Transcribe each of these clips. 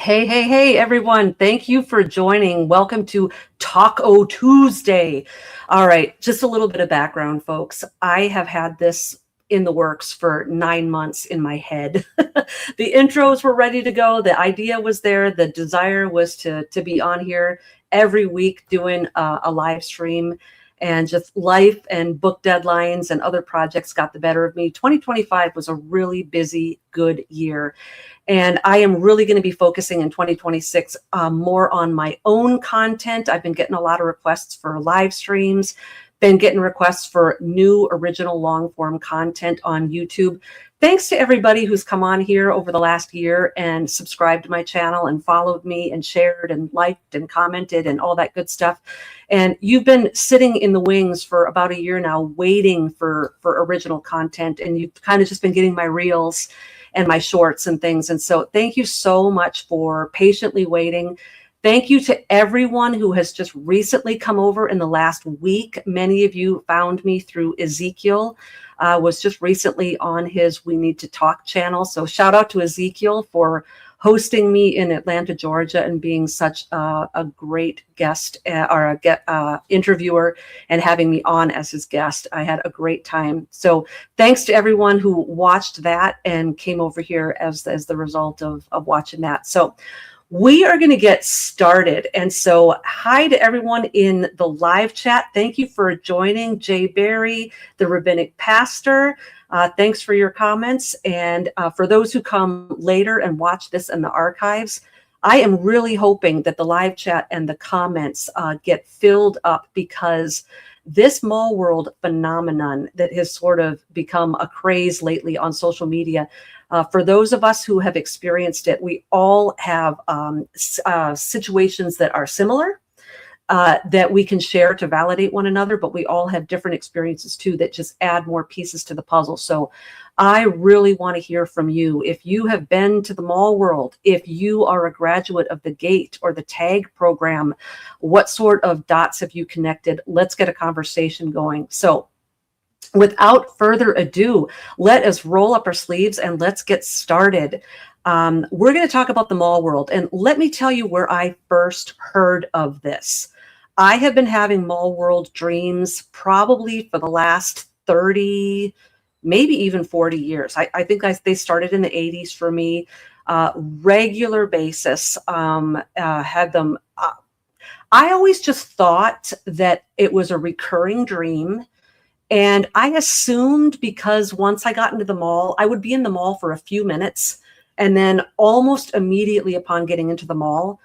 Hey, everyone. Thank you for joining. Welcome to Taco Tuesday. All right, just a little bit of background, folks. I have had this in the works for 9 months in my head. The intros were ready to go. The idea was there. The desire was to be on here every week doing a live stream. And just life and book deadlines and other projects got the better of me. 2025 was a really busy, good year. And I am really going to be focusing in 2026 more on my own content. I've been getting a lot of requests for live streams, been getting requests for new original long form content on YouTube. Thanks to everybody who's come on here over the last year and subscribed to my channel and followed me and shared and liked and commented and all that good stuff. And you've been sitting in the wings for about a year now, waiting for original content. And you've kind of just been getting my reels and my shorts and things. And so thank you so much for patiently waiting. Thank you to everyone who has just recently come over in the last week. Many of you found me through Ezekiel, was just recently on his We Need to Talk channel. So shout out to Ezekiel for hosting me in Atlanta, Georgia, and being such a great guest or interviewer and having me on as his guest. I had a great time. So thanks to everyone who watched that and came over here as the result of watching that. So we are going to get started. And so hi to everyone in the live chat. Thank you for joining. Jay Berry, the rabbinic pastor. Thanks for your comments. And for those who come later and watch this in the archives, I am really hoping that the live chat and the comments get filled up, because this mall world phenomenon that has sort of become a craze lately on social media, for those of us who have experienced it, we all have situations that are similar, that we can share to validate one another, but we all have different experiences too that just add more pieces to the puzzle. So I really want to hear from you. If you have been to the mall world, if you are a graduate of the GATE or the TAG program, what sort of dots have you connected? Let's get a conversation going. So without further ado, let us roll up our sleeves and let's get started. We're going to talk about the mall world. And let me tell you where I first heard of this. I have been having mall world dreams probably for the last 30, maybe even 40 years. I think they started in the 80s for me. Regular basis, had them. I always just thought that it was a recurring dream. And I assumed because once I got into the mall, I would be in the mall for a few minutes. And then almost immediately upon getting into the mall,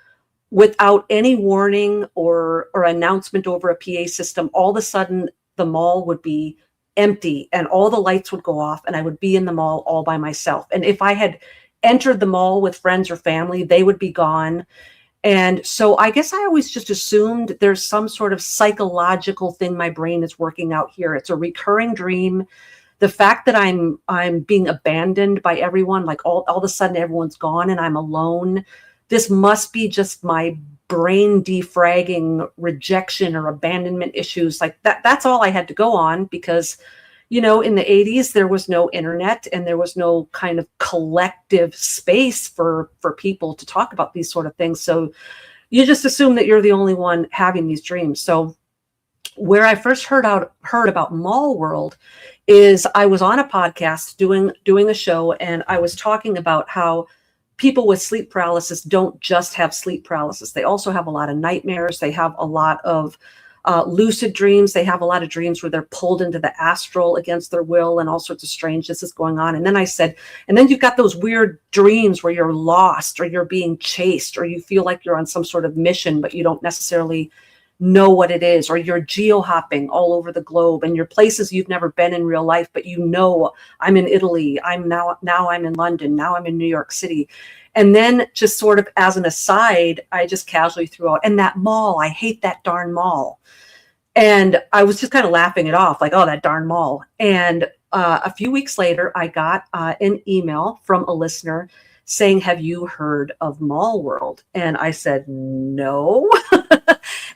without any warning or announcement over a PA system, all of a sudden the mall would be empty and all the lights would go off and I would be in the mall all by myself. And if I had entered the mall with friends or family, they would be gone. And so I guess I always just assumed there's some sort of psychological thing my brain is working out here. It's a recurring dream. The fact that I'm being abandoned by everyone, like all of a sudden everyone's gone and I'm alone. This must be just my brain defragging rejection or abandonment issues. Like that's all I had to go on, because in the 80s, there was no internet and there was no kind of collective space for people to talk about these sort of things. So you just assume that you're the only one having these dreams. So where I first heard about Mall World is I was on a podcast doing a show, and I was talking about how people with sleep paralysis don't just have sleep paralysis. They also have a lot of nightmares. They have a lot of lucid dreams. They have a lot of dreams where they're pulled into the astral against their will and all sorts of strangeness is going on. And then I said, and then you've got those weird dreams where you're lost or you're being chased or you feel like you're on some sort of mission, but you don't necessarily know what it is, or you're geo-hopping all over the globe and you're places you've never been in real life, but I'm in Italy, now I'm in London, now I'm in New York City. And then just sort of as an aside, I just casually threw out, and that mall, I hate that darn mall. And I was just kind of laughing it off, like, oh, that darn mall. And a few weeks later, I got an email from a listener saying, have you heard of Mall World? And I said, no.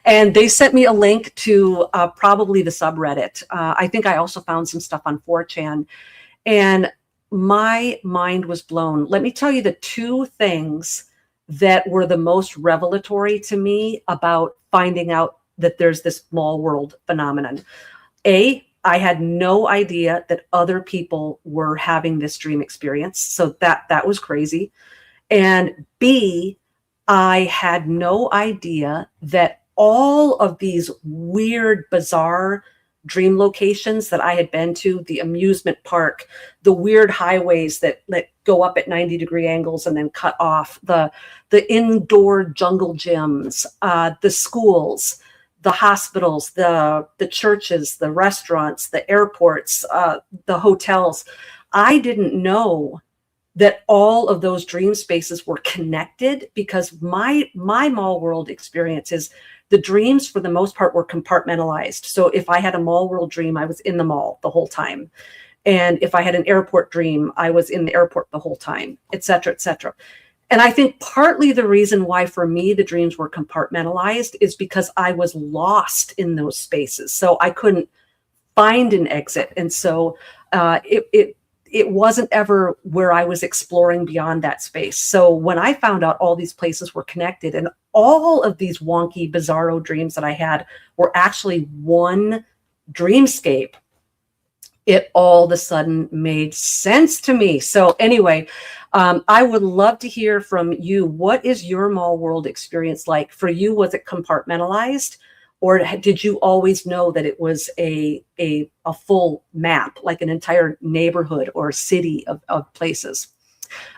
And they sent me a link to probably the subreddit. I think I also found some stuff on 4chan. And my mind was blown. Let me tell you the two things that were the most revelatory to me about finding out that there's this small world phenomenon. I had no idea that other people were having this dream experience. So that was crazy. And B, I had no idea that all of these weird, bizarre dream locations that I had been to, the amusement park, the weird highways that go up at 90-degree angles and then cut off, the indoor jungle gyms, the schools, the hospitals, the churches, the restaurants, the airports, the hotels. I didn't know that all of those dream spaces were connected, because my mall world experience is the dreams for the most part were compartmentalized. So if I had a mall world dream, I was in the mall the whole time. And if I had an airport dream, I was in the airport the whole time, et cetera, et cetera. And I think partly the reason why for me the dreams were compartmentalized is because I was lost in those spaces. So I couldn't find an exit. And so it wasn't ever where I was exploring beyond that space. So when I found out all these places were connected and all of these wonky, bizarro dreams that I had were actually one dreamscape, it all of a sudden made sense to me. So anyway, I would love to hear from you. What is your mall world experience like? For you, was it compartmentalized? Or did you always know that it was a full map, like an entire neighborhood or city of places?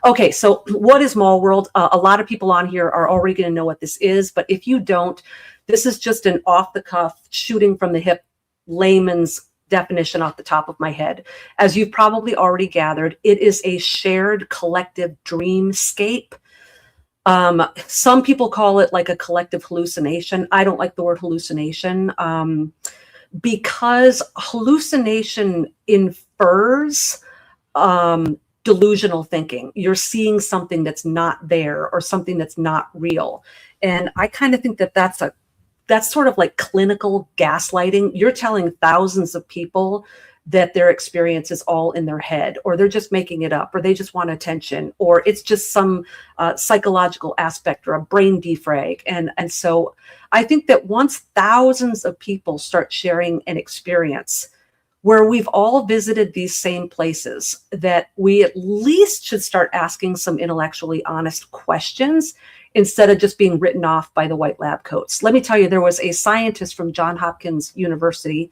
Okay, so what is mall world? A lot of people on here are already going to know what this is, but if you don't, this is just an off-the-cuff, shooting from the hip, layman's definition off the top of my head. As you've probably already gathered, it is a shared collective dreamscape. Some people call it like a collective hallucination. I don't like the word hallucination because hallucination infers delusional thinking. You're seeing something that's not there or something that's not real. And I kind of think that that's sort of like clinical gaslighting. You're telling thousands of people that their experience is all in their head, or they're just making it up, or they just want attention, or it's just some psychological aspect or a brain defrag. And so I think that once thousands of people start sharing an experience where we've all visited these same places, that we at least should start asking some intellectually honest questions instead of just being written off by the white lab coats. Let me tell you, there was a scientist from Johns Hopkins University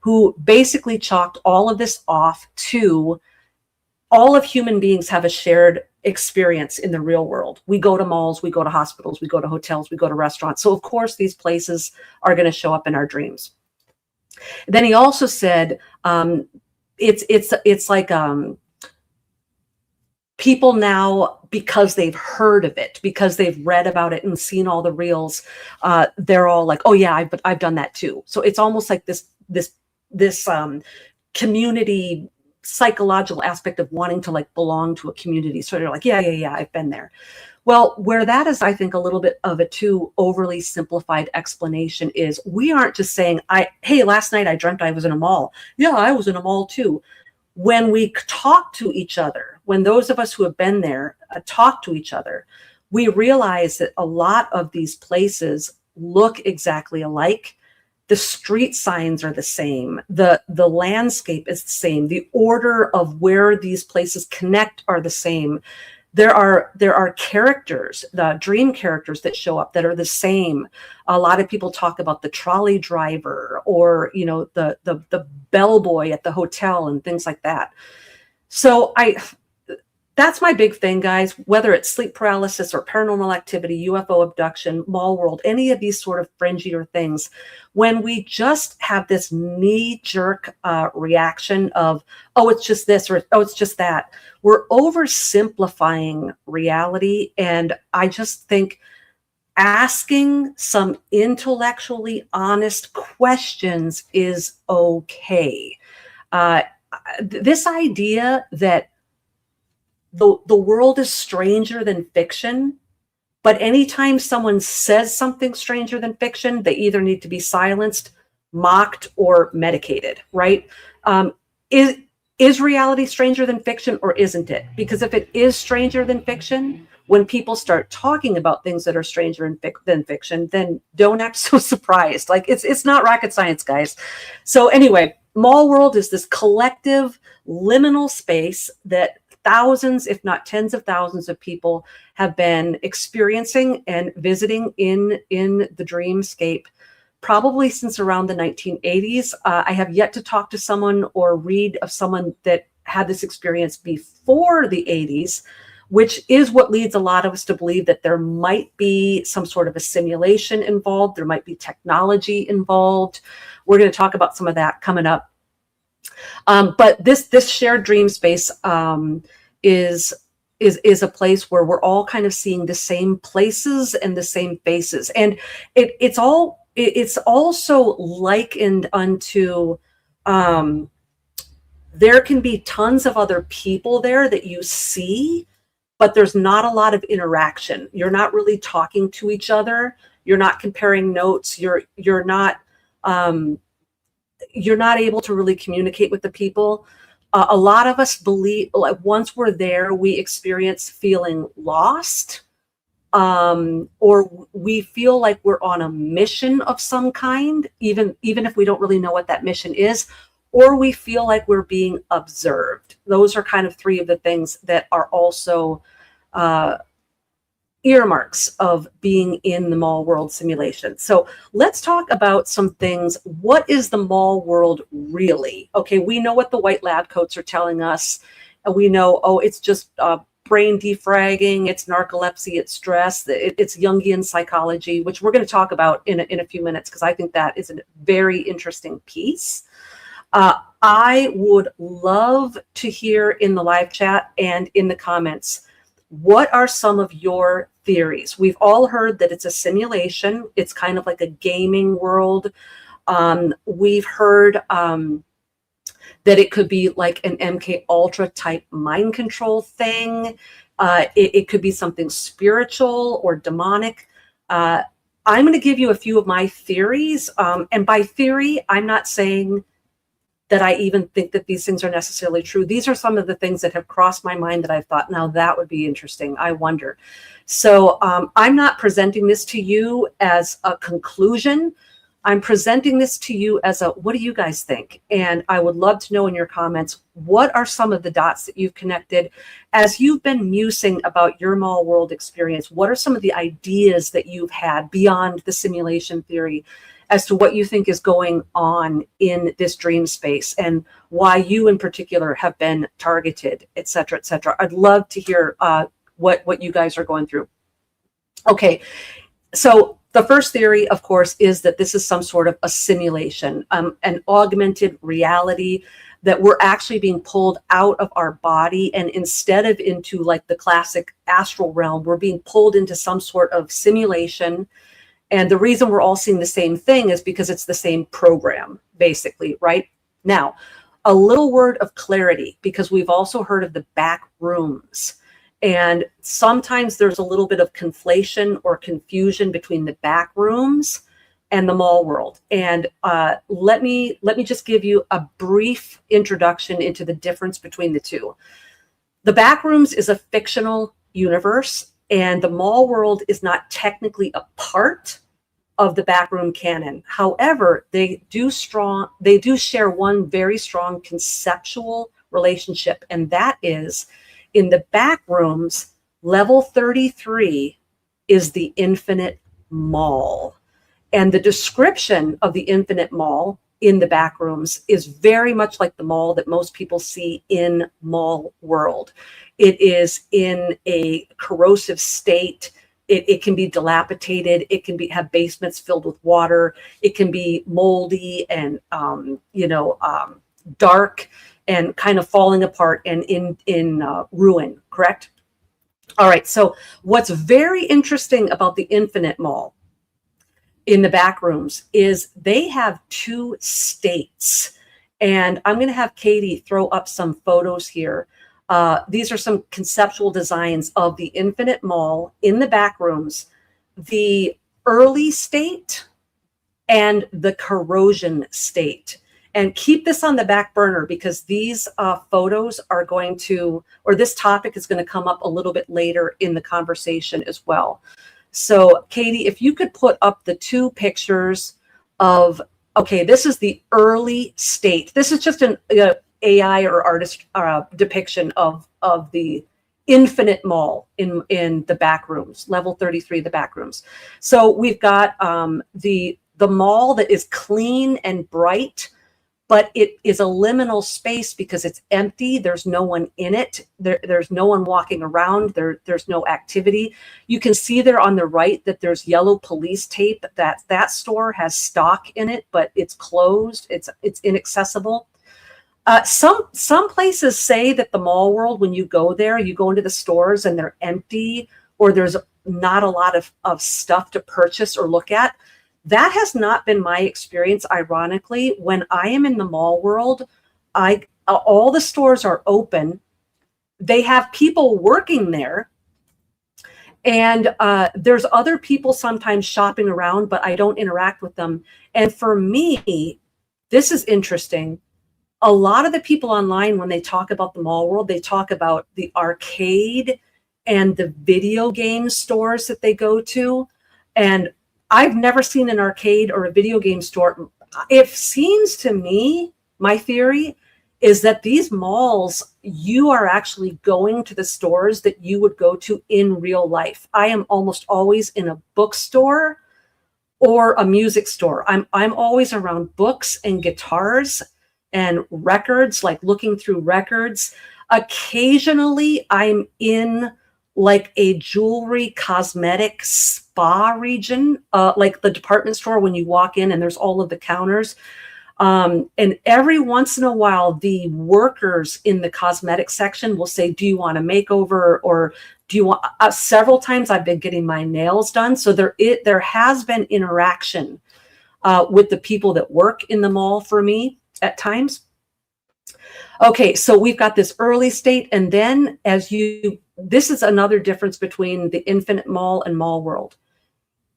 who basically chalked all of this off to all of human beings have a shared experience in the real world. We go to malls, we go to hospitals, we go to hotels, we go to restaurants. So of course, these places are going to show up in our dreams. Then he also said, it's like people now, because they've heard of it, because they've read about it and seen all the reels, they're all like, oh yeah, I've done that too. So it's almost like this community psychological aspect of wanting to like belong to a community. So they're like, yeah, I've been there. Well, where that is, I think, a little bit of a too overly simplified explanation is we aren't just saying, hey, last night I dreamt I was in a mall. Yeah, I was in a mall too. When we talk to each other, when those of us who have been there talk to each other, we realize that a lot of these places look exactly alike. The street signs are the same. The landscape is the same. The order of where these places connect are the same. There are characters, the dream characters that show up that are the same. A lot of people talk about the trolley driver or, the bellboy at the hotel and things like that. So that's my big thing, guys, whether it's sleep paralysis or paranormal activity, UFO abduction, mall world, any of these sort of fringier things. When we just have this knee-jerk reaction of, oh, it's just this, or oh, it's just that, we're oversimplifying reality. And I just think asking some intellectually honest questions is okay. This idea that the world is stranger than fiction, but anytime someone says something stranger than fiction, they either need to be silenced, mocked, or medicated, right? Is reality stranger than fiction or isn't it? Because if it is stranger than fiction, when people start talking about things that are stranger than fiction, then don't act so surprised. Like it's not rocket science, guys. So anyway, mall world is this collective liminal space that thousands, if not tens of thousands of people have been experiencing and visiting in the dreamscape probably since around the 1980s. I have yet to talk to someone or read of someone that had this experience before the 80s, which is what leads a lot of us to believe that there might be some sort of a simulation involved. There might be technology involved. We're going to talk about some of that coming up. But this shared dream space is a place where we're all kind of seeing the same places and the same faces, and it's also likened unto there can be tons of other people there that you see, but there's not a lot of interaction. You're not really talking to each other. You're not comparing notes. You're not able to really communicate with the people. A lot of us believe, like, once we're there, we experience feeling lost, or we feel like we're on a mission of some kind, even if we don't really know what that mission is, or we feel like we're being observed. Those are kind of three of the things that are also earmarks of being in the mall world simulation. So let's talk about some things. What is the mall world really? Okay, we know what the white lab coats are telling us. And we know, oh, it's just brain defragging, it's narcolepsy, it's stress, it's Jungian psychology, which we're going to talk about in a few minutes, because I think that is a very interesting piece. I would love to hear in the live chat and in the comments, what are some of your theories? We've all heard that it's a simulation. It's kind of like a gaming world. We've heard that it could be like an MK Ultra type mind control thing. It could be something spiritual or demonic. I'm going to give you a few of my theories. And by theory, I'm not saying that I even think that these things are necessarily true. These are some of the things that have crossed my mind that I've thought, now that would be interesting. I wonder. So I'm not presenting this to you as a conclusion. I'm presenting this to you as a, what do you guys think? And I would love to know in your comments, what are some of the dots that you've connected as you've been musing about your mall world experience? What are some of the ideas that you've had beyond the simulation theory as to what you think is going on in this dream space and why you in particular have been targeted, et cetera, et cetera. I'd love to hear what you guys are going through. Okay, so the first theory, of course, is that this is some sort of a simulation, an augmented reality, that we're actually being pulled out of our body, and instead of into like the classic astral realm, we're being pulled into some sort of simulation. And the reason we're all seeing the same thing is because it's the same program, basically, right? Now, a little word of clarity, because we've also heard of the back rooms. And sometimes there's a little bit of conflation or confusion between the back rooms and the mall world. And let me just give you a brief introduction into the difference between the two. The back rooms is a fictional universe, and the mall world is not technically a part of the backroom canon. However, they do share one very strong conceptual relationship, and that is, in the back rooms, level 33 is the infinite mall. And the description of the infinite mall in the back rooms is very much like the mall that most people see in mall world. It is in a corrosive state. It can be dilapidated. It can have basements filled with water. It can be moldy and dark and kind of falling apart and in ruin. Correct? All right. So what's very interesting about the infinite mall in the back rooms is they have two states. And I'm going to have Katie throw up some photos here. These are some conceptual designs of the infinite mall in the back rooms, the early state and the corrosion state. And keep this on the back burner because these photos are going to, or this topic is going to come up a little bit later in the conversation as well. So Katie, if you could put up the two pictures of, okay, this is the early state. This is just an AI or artist depiction of the Infinite Mall in the back rooms, level 33, the back rooms. So we've got the mall that is clean and bright, but it is a liminal space because it's empty. There's no one in it. There's no one walking around. There's no activity. You can see there on the right that there's yellow police tape. That store has stock in it, but it's closed. It's inaccessible. Some places say that the mall world, when you go there, you go into the stores and they're empty, or there's not a lot of stuff to purchase or look at. That has not been my experience. Ironically, when I am in the mall world, all the stores are open. They have people working there, and there's other people sometimes shopping around, but I don't interact with them. And for me, this is interesting. A lot of the people online, when they talk about the mall world, they talk about the arcade and the video game stores that they go to. And I've never seen an arcade or a video game store. It seems to me, my theory is that these malls, you are actually going to the stores that you would go to in real life. I am almost always in a bookstore or a music store. I'm always around books and guitars and records, like looking through records. Occasionally I'm in like a jewelry, cosmetic, spa region, like the department store when you walk in and there's all of the counters. And every once in a while, the workers in the cosmetic section will say, do you want a makeover, or do you want, several times I've been getting my nails done. So there has been interaction with the people that work in the mall for me at times. Okay, so we've got this early state, and then this is another difference between the Infinite Mall and Mall World.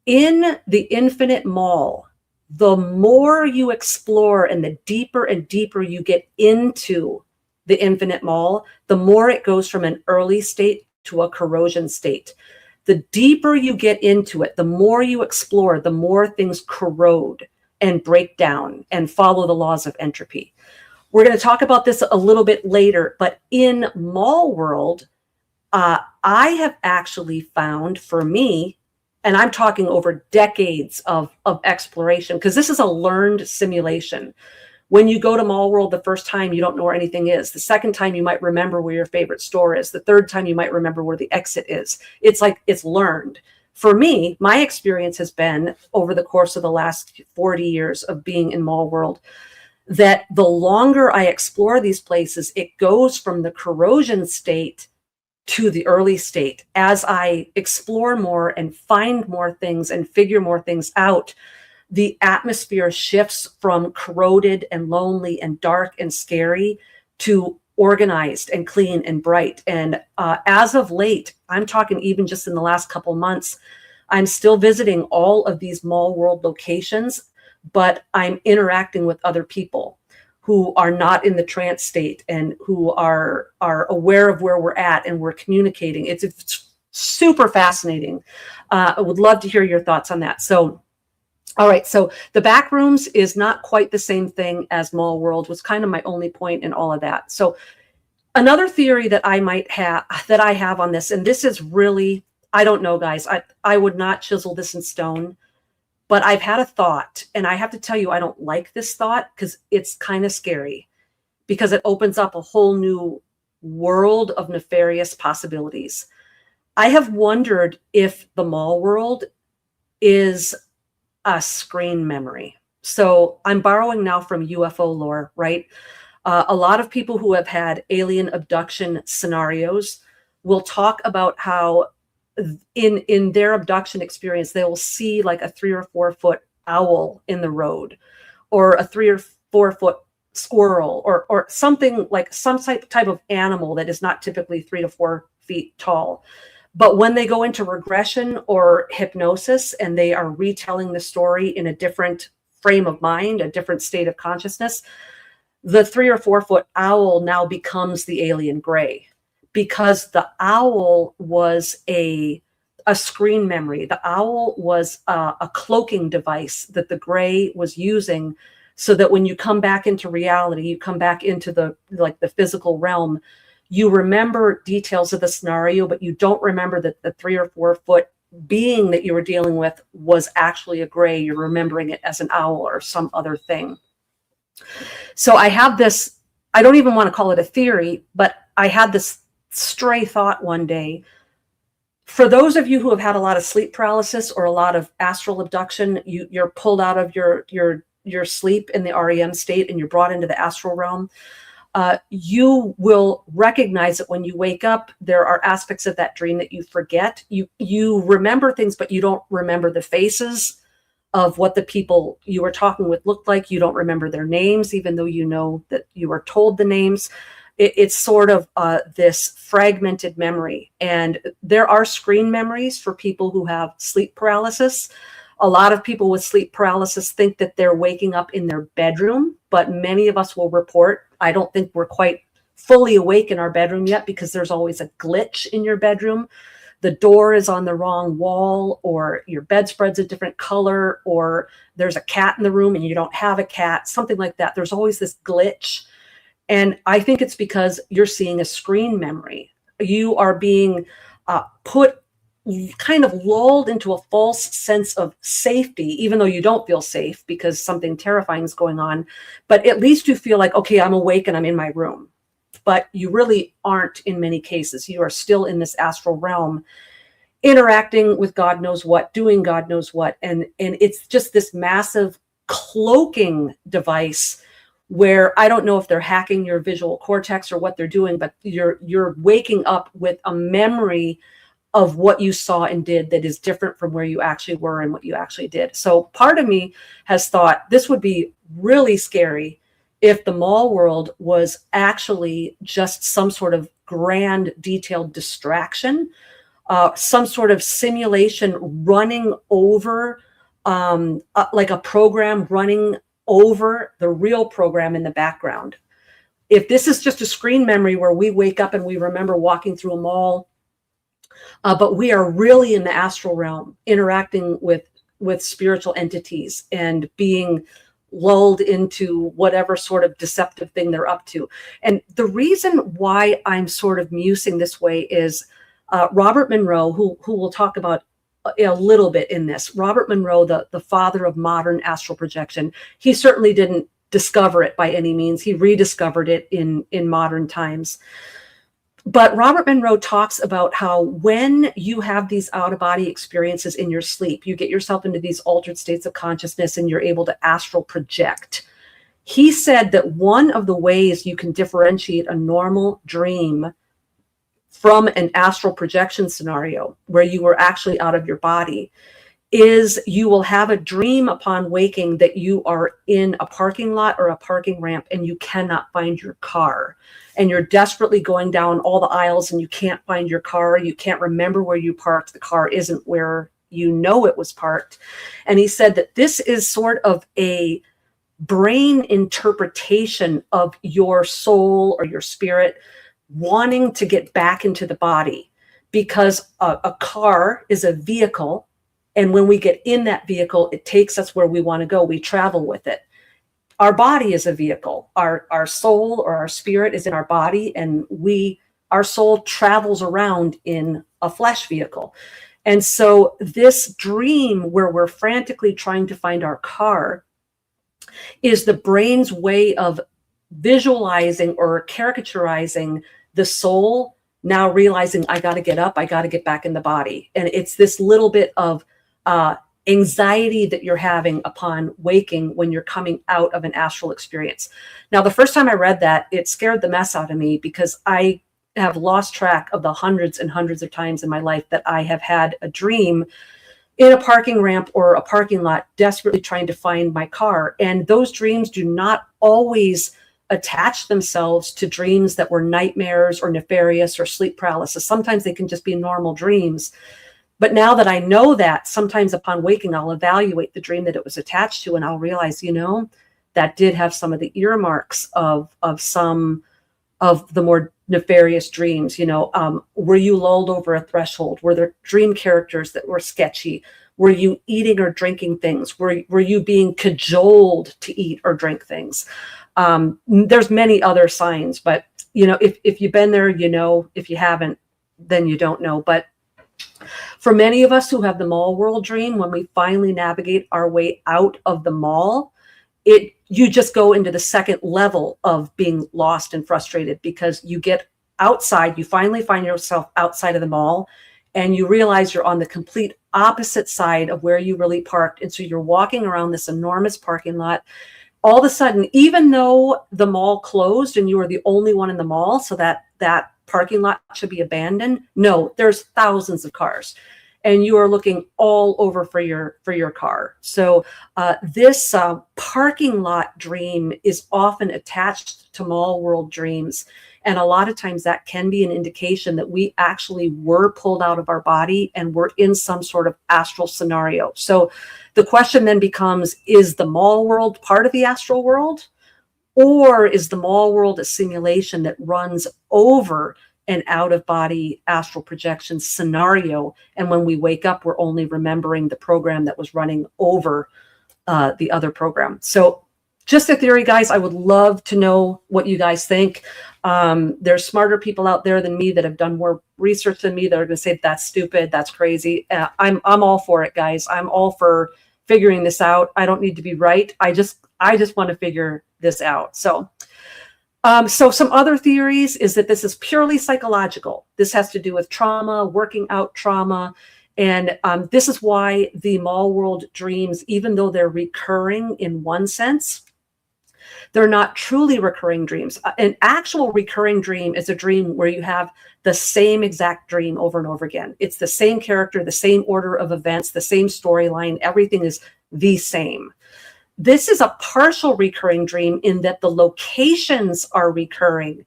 In the Infinite Mall, the more you explore and the deeper and deeper you get into the Infinite Mall, the more it goes from an early state to a corrosion state. The deeper you get into it, the more you explore, the more things corrode and break down and follow the laws of entropy. We're going to talk about this a little bit later, but in Mall World, I have actually found, for me, and I'm talking over decades of exploration, because this is a learned simulation. When you go to Mall World the first time, you don't know where anything is. The second time, you might remember where your favorite store is. The third time, you might remember where the exit is. It's like it's learned. For me, my experience has been over the course of the last 40 years of being in Mall World, that the longer I explore these places, it goes from the corrosion state to the early state. As I explore more and find more things and figure more things out, the atmosphere shifts from corroded and lonely and dark and scary to organized and clean and bright. And as of late, I'm talking even just in the last couple months, I'm still visiting all of these Mall World locations, but I'm interacting with other people who are not in the trance state and who are aware of where we're at, and we're communicating. It's super fascinating. I would love to hear your thoughts on that. So, all right. So the back rooms is not quite the same thing as Mall World, was kind of my only point in all of that. So another theory that I have on this, and this is really, I don't know, guys, I would not chisel this in stone. But I've had a thought, and I have to tell you, I don't like this thought because it's kind of scary, because it opens up a whole new world of nefarious possibilities. I have wondered if the Mall World is a screen memory. So I'm borrowing now from UFO lore, right? A lot of people who have had alien abduction scenarios will talk about how in their abduction experience, they will see like a 3 or 4 foot owl in the road, or a 3 or 4 foot squirrel, or something like some type of animal that is not typically 3 to 4 feet tall. But when they go into regression or hypnosis and they are retelling the story in a different frame of mind, a different state of consciousness, the 3 or 4 foot owl now becomes the alien gray, because the owl was a screen memory. The owl was a cloaking device that the gray was using, so that when you come back into reality, you come back into the physical realm, you remember details of the scenario, but you don't remember that the 3 or 4 foot being that you were dealing with was actually a gray. You're remembering it as an owl or some other thing. So I have this, I don't even want to call it a theory, but I had this stray thought one day. For those of you who have had a lot of sleep paralysis or a lot of astral abduction, you're pulled out of your sleep in the REM state and you're brought into the astral realm. You will recognize that when you wake up, there are aspects of that dream that you forget. You remember things, but you don't remember the faces of what the people you were talking with looked like. You don't remember their names, even though you know that you were told the names. It's sort of this fragmented memory. And there are screen memories for people who have sleep paralysis. A lot of people with sleep paralysis think that they're waking up in their bedroom, but many of us will report, I don't think we're quite fully awake in our bedroom yet, because there's always a glitch in your bedroom. The door is on the wrong wall, or your bedspread's a different color, or there's a cat in the room and you don't have a cat, something like that. There's always this glitch. And I think it's because you're seeing a screen memory. You are being put, kind of lulled into a false sense of safety, even though you don't feel safe because something terrifying is going on. But at least you feel like, okay, I'm awake and I'm in my room. But you really aren't in many cases. You are still in this astral realm, interacting with God knows what, doing God knows what. And it's just this massive cloaking device where I don't know if they're hacking your visual cortex or what they're doing, but you're waking up with a memory of what you saw and did that is different from where you actually were and what you actually did. So part of me has thought this would be really scary if the mall world was actually just some sort of grand detailed distraction, some sort of simulation running over, like a program running over the real program in the background. If this is just a screen memory where we wake up and we remember walking through a mall, but we are really in the astral realm, interacting with spiritual entities and being lulled into whatever sort of deceptive thing they're up to. And the reason why I'm sort of musing this way is Robert Monroe, who we'll talk about a little bit in this. Robert Monroe, the father of modern astral projection, he certainly didn't discover it by any means. He rediscovered it in modern times. But Robert Monroe talks about how when you have these out-of-body experiences in your sleep, you get yourself into these altered states of consciousness and you're able to astral project. He said that one of the ways you can differentiate a normal dream from an astral projection scenario where you were actually out of your body is you will have a dream upon waking that you are in a parking lot or a parking ramp and you cannot find your car. And you're desperately going down all the aisles and you can't find your car. You can't remember where you parked. The car isn't where you know it was parked. And he said that this is sort of a brain interpretation of your soul or your spirit wanting to get back into the body, because a car is a vehicle. And when we get in that vehicle, it takes us where we want to go. We travel with it. Our body is a vehicle. Our soul or our spirit is in our body, and our soul travels around in a flesh vehicle. And so this dream where we're frantically trying to find our car is the brain's way of visualizing or caricaturizing the soul now realizing I got to get up, I got to get back in the body. And it's this little bit of anxiety that you're having upon waking when you're coming out of an astral experience. Now, the first time I read that, it scared the mess out of me, because I have lost track of the hundreds and hundreds of times in my life that I have had a dream in a parking ramp or a parking lot, desperately trying to find my car. And those dreams do not always attach themselves to dreams that were nightmares or nefarious or sleep paralysis. Sometimes they can just be normal dreams. But now that I know that, sometimes upon waking, I'll evaluate the dream that it was attached to, and I'll realize, that did have some of the earmarks of some of the more nefarious dreams. Were you lulled over a threshold? Were there dream characters that were sketchy? Were you eating or drinking things? Were you being cajoled to eat or drink things? There's many other signs, but if you've been there, if you haven't, then you don't know. But for many of us who have the mall world dream, when we finally navigate our way out of the mall, you just go into the second level of being lost and frustrated, because you get outside, you finally find yourself outside of the mall, and you realize you're on the complete opposite side of where you really parked. And so you're walking around this enormous parking lot. All of a sudden, even though the mall closed and you were the only one in the mall, so that parking lot should be abandoned, no, there's thousands of cars, and you are looking all over for your car. So this parking lot dream is often attached to mall world dreams. And a lot of times that can be an indication that we actually were pulled out of our body and we're in some sort of astral scenario. So the question then becomes, is the mall world part of the astral world? Or is the mall world a simulation that runs over an out-of-body astral projection scenario? And when we wake up, we're only remembering the program that was running over the other program. So just a theory, guys. I would love to know what you guys think. There's smarter people out there than me that have done more research than me that are going to say that's stupid, that's crazy. I'm all for it, guys. I'm all for figuring this out. I don't need to be right. I just want to figure this out. So some other theories is that this is purely psychological. This has to do with trauma, working out trauma. And this is why the mall world dreams, even though they're recurring in one sense, they're not truly recurring dreams. An actual recurring dream is a dream where you have the same exact dream over and over again. It's the same character, the same order of events, the same storyline. Everything is the same. This is a partial recurring dream in that the locations are recurring,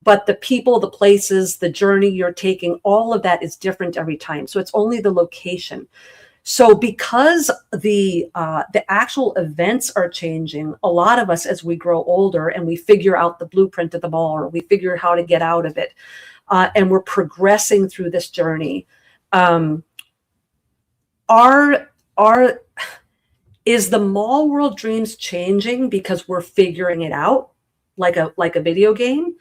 but the people, the places, the journey you're taking, all of that is different every time. So it's only the location. So because the actual events are changing, a lot of us, as we grow older and we figure out the blueprint of the mall, or we figure how to get out of it, and we're progressing through this journey, is the mall world dreams changing because we're figuring it out like a video game?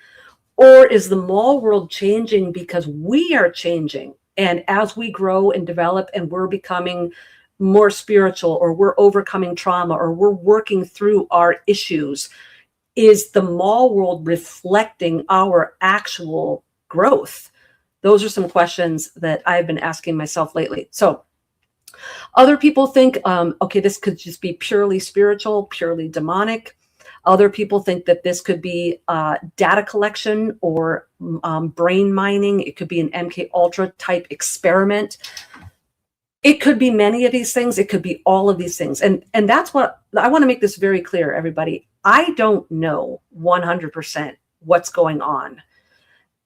Or is the mall world changing because we are changing? And as we grow and develop and we're becoming more spiritual, or we're overcoming trauma, or we're working through our issues, is the mall world reflecting our actual growth? Those are some questions that I've been asking myself lately. So other people think, okay, this could just be purely spiritual, purely demonic. Other people think that this could be data collection or brain mining. It could be an MK Ultra type experiment. It could be many of these things. It could be all of these things. And that's what I want to make this very clear, everybody. I don't know 100% what's going on.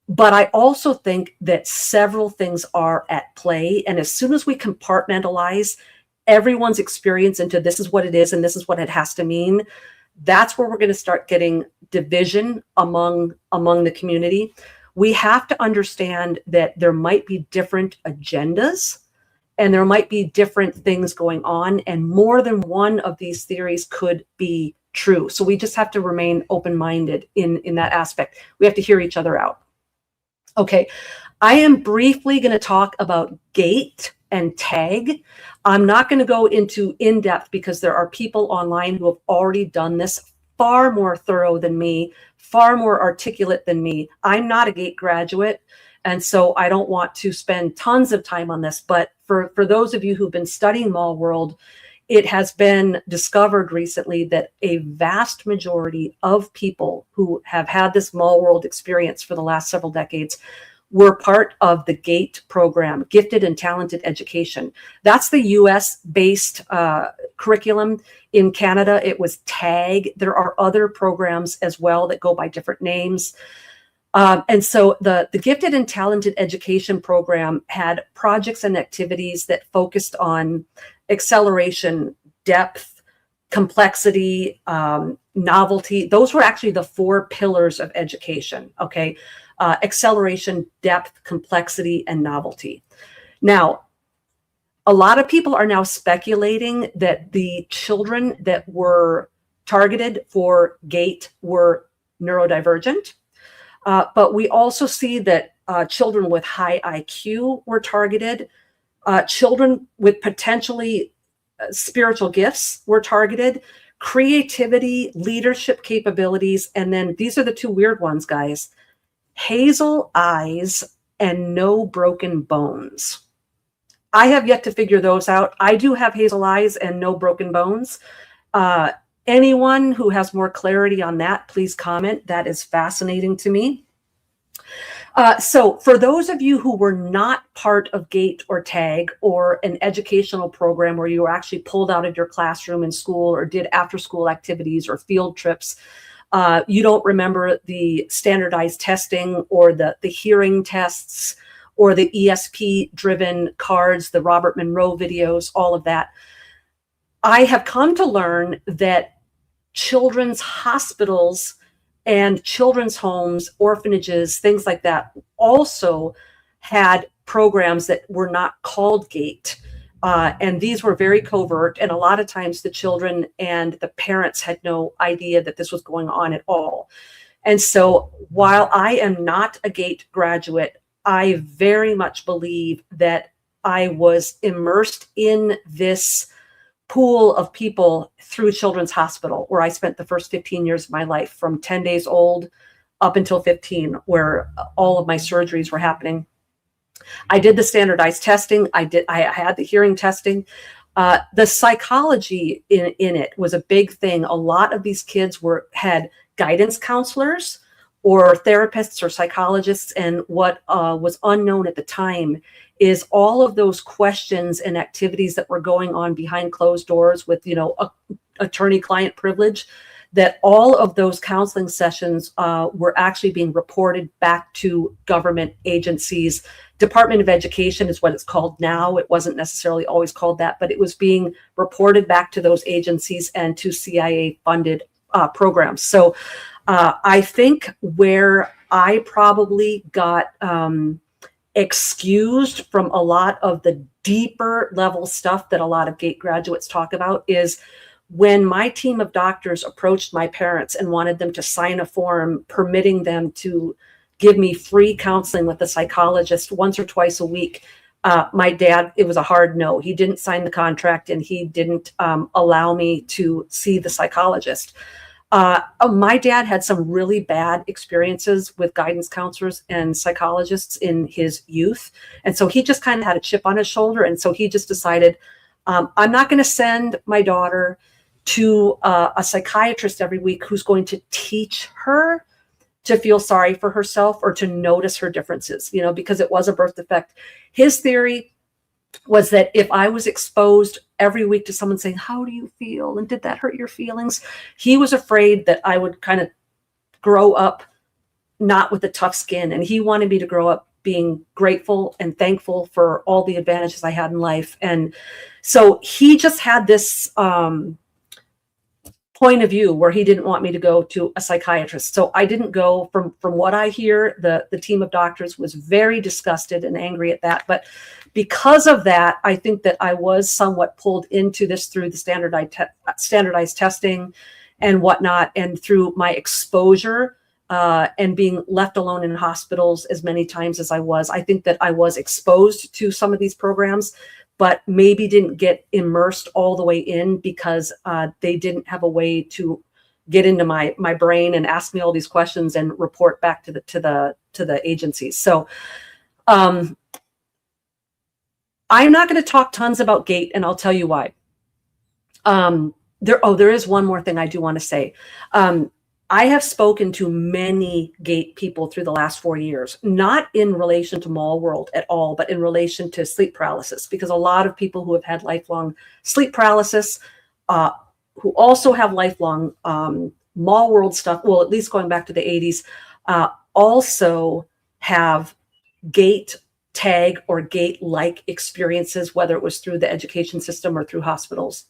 But I also think that several things are at play. And as soon as we compartmentalize everyone's experience into this is what it is and this is what it has to mean, that's where we're going to start getting division among the community. We have to understand that there might be different agendas and there might be different things going on, and more than one of these theories could be true. So we just have to remain open-minded in that aspect. We have to hear each other out. Okay, I am briefly going to talk about gate and tag. I'm not going to go into in-depth because there are people online who have already done this far more thorough than me, far more articulate than me. I'm not a gate graduate, and so I don't want to spend tons of time on this. But for those of you who've been studying mall world, it has been discovered recently that a vast majority of people who have had this mall world experience for the last several decades were part of the GATE program, Gifted and Talented Education. That's the US-based curriculum. In Canada, it was TAG. There are other programs as well that go by different names. And so the Gifted and Talented Education Program had projects and activities that focused on acceleration, depth, complexity, novelty. Those were actually the 4 pillars of education, okay? Acceleration, depth, complexity, and novelty. Now, a lot of people are now speculating that the children that were targeted for GATE were neurodivergent. But we also see that children with high IQ were targeted. Children with potentially spiritual gifts were targeted. Creativity, leadership capabilities, and then these are the 2 weird ones, guys. Hazel eyes and no broken bones. I have yet to figure those out. I do have hazel eyes and no broken bones. Anyone who has more clarity on that, please comment. That is fascinating to me. So for those of you who were not part of GATE or TAG or an educational program where you were actually pulled out of your classroom in school or did after school activities or field trips, you don't remember the standardized testing or the hearing tests or the ESP-driven cards, the Robert Monroe videos, all of that. I have come to learn that children's hospitals and children's homes, orphanages, things like that, also had programs that were not called GATE. And these were very covert. And a lot of times the children and the parents had no idea that this was going on at all. And so while I am not a GATE graduate, I very much believe that I was immersed in this pool of people through Children's Hospital, where I spent the first 15 years of my life, from 10 days old up until 15, where all of my surgeries were happening. I did the standardized testing. I had the hearing testing. The psychology in it was a big thing. A lot of these kids had guidance counselors or therapists or psychologists. And what was unknown at the time is all of those questions and activities that were going on behind closed doors with, attorney-client privilege, that all of those counseling sessions were actually being reported back to government agencies. Department of Education is what it's called now. It wasn't necessarily always called that, but it was being reported back to those agencies and to CIA-funded programs. So I think where I probably got excused from a lot of the deeper level stuff that a lot of GATE graduates talk about is when my team of doctors approached my parents and wanted them to sign a form permitting them to give me free counseling with a psychologist once or twice a week. My dad, it was a hard no. He didn't sign the contract and he didn't allow me to see the psychologist. My dad had some really bad experiences with guidance counselors and psychologists in his youth. And so he just kind of had a chip on his shoulder. And so he just decided, I'm not going to send my daughter to a psychiatrist every week who's going to teach her to feel sorry for herself or to notice her differences, because it was a birth defect. His theory was that if I was exposed every week to someone saying, how do you feel? And did that hurt your feelings? He was afraid that I would kind of grow up not with a tough skin. And he wanted me to grow up being grateful and thankful for all the advantages I had in life. And so he just had this point of view where he didn't want me to go to a psychiatrist. So I didn't go. From what I hear, the team of doctors was very disgusted and angry at that. But because of that, I think that I was somewhat pulled into this through the standardized testing and whatnot, and through my exposure and being left alone in hospitals as many times as I was. I think that I was exposed to some of these programs, but maybe didn't get immersed all the way in because they didn't have a way to get into my brain and ask me all these questions and report back to the agencies. So I'm not going to talk tons about GATE, and I'll tell you why. There is one more thing I do want to say. I have spoken to many GATE people through the last 4 years, not in relation to Mall World at all, but in relation to sleep paralysis, because a lot of people who have had lifelong sleep paralysis, who also have lifelong Mall World stuff, well, at least going back to the 80s, also have gate tag or gate-like experiences, whether it was through the education system or through hospitals.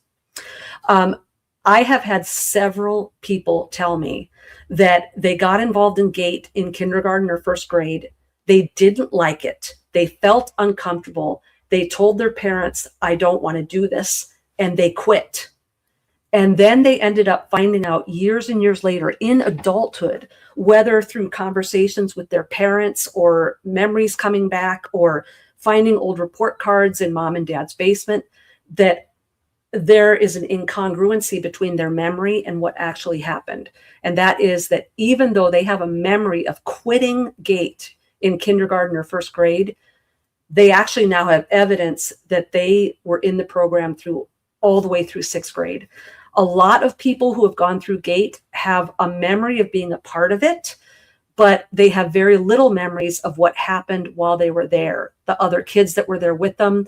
I have had several people tell me that they got involved in gate in kindergarten or first grade. They didn't like it. They felt uncomfortable. They told their parents, I don't want to do this, and they quit. And then they ended up finding out years and years later in adulthood, whether through conversations with their parents or memories coming back or finding old report cards in mom and dad's basement, that there is an incongruency between their memory and what actually happened. And that is that even though they have a memory of quitting gate in kindergarten or first grade, they actually now have evidence that they were in the program through all the way through sixth grade. A lot of people who have gone through gate have a memory of being a part of it, but they have very little memories of what happened while they were there, the other kids that were there with them,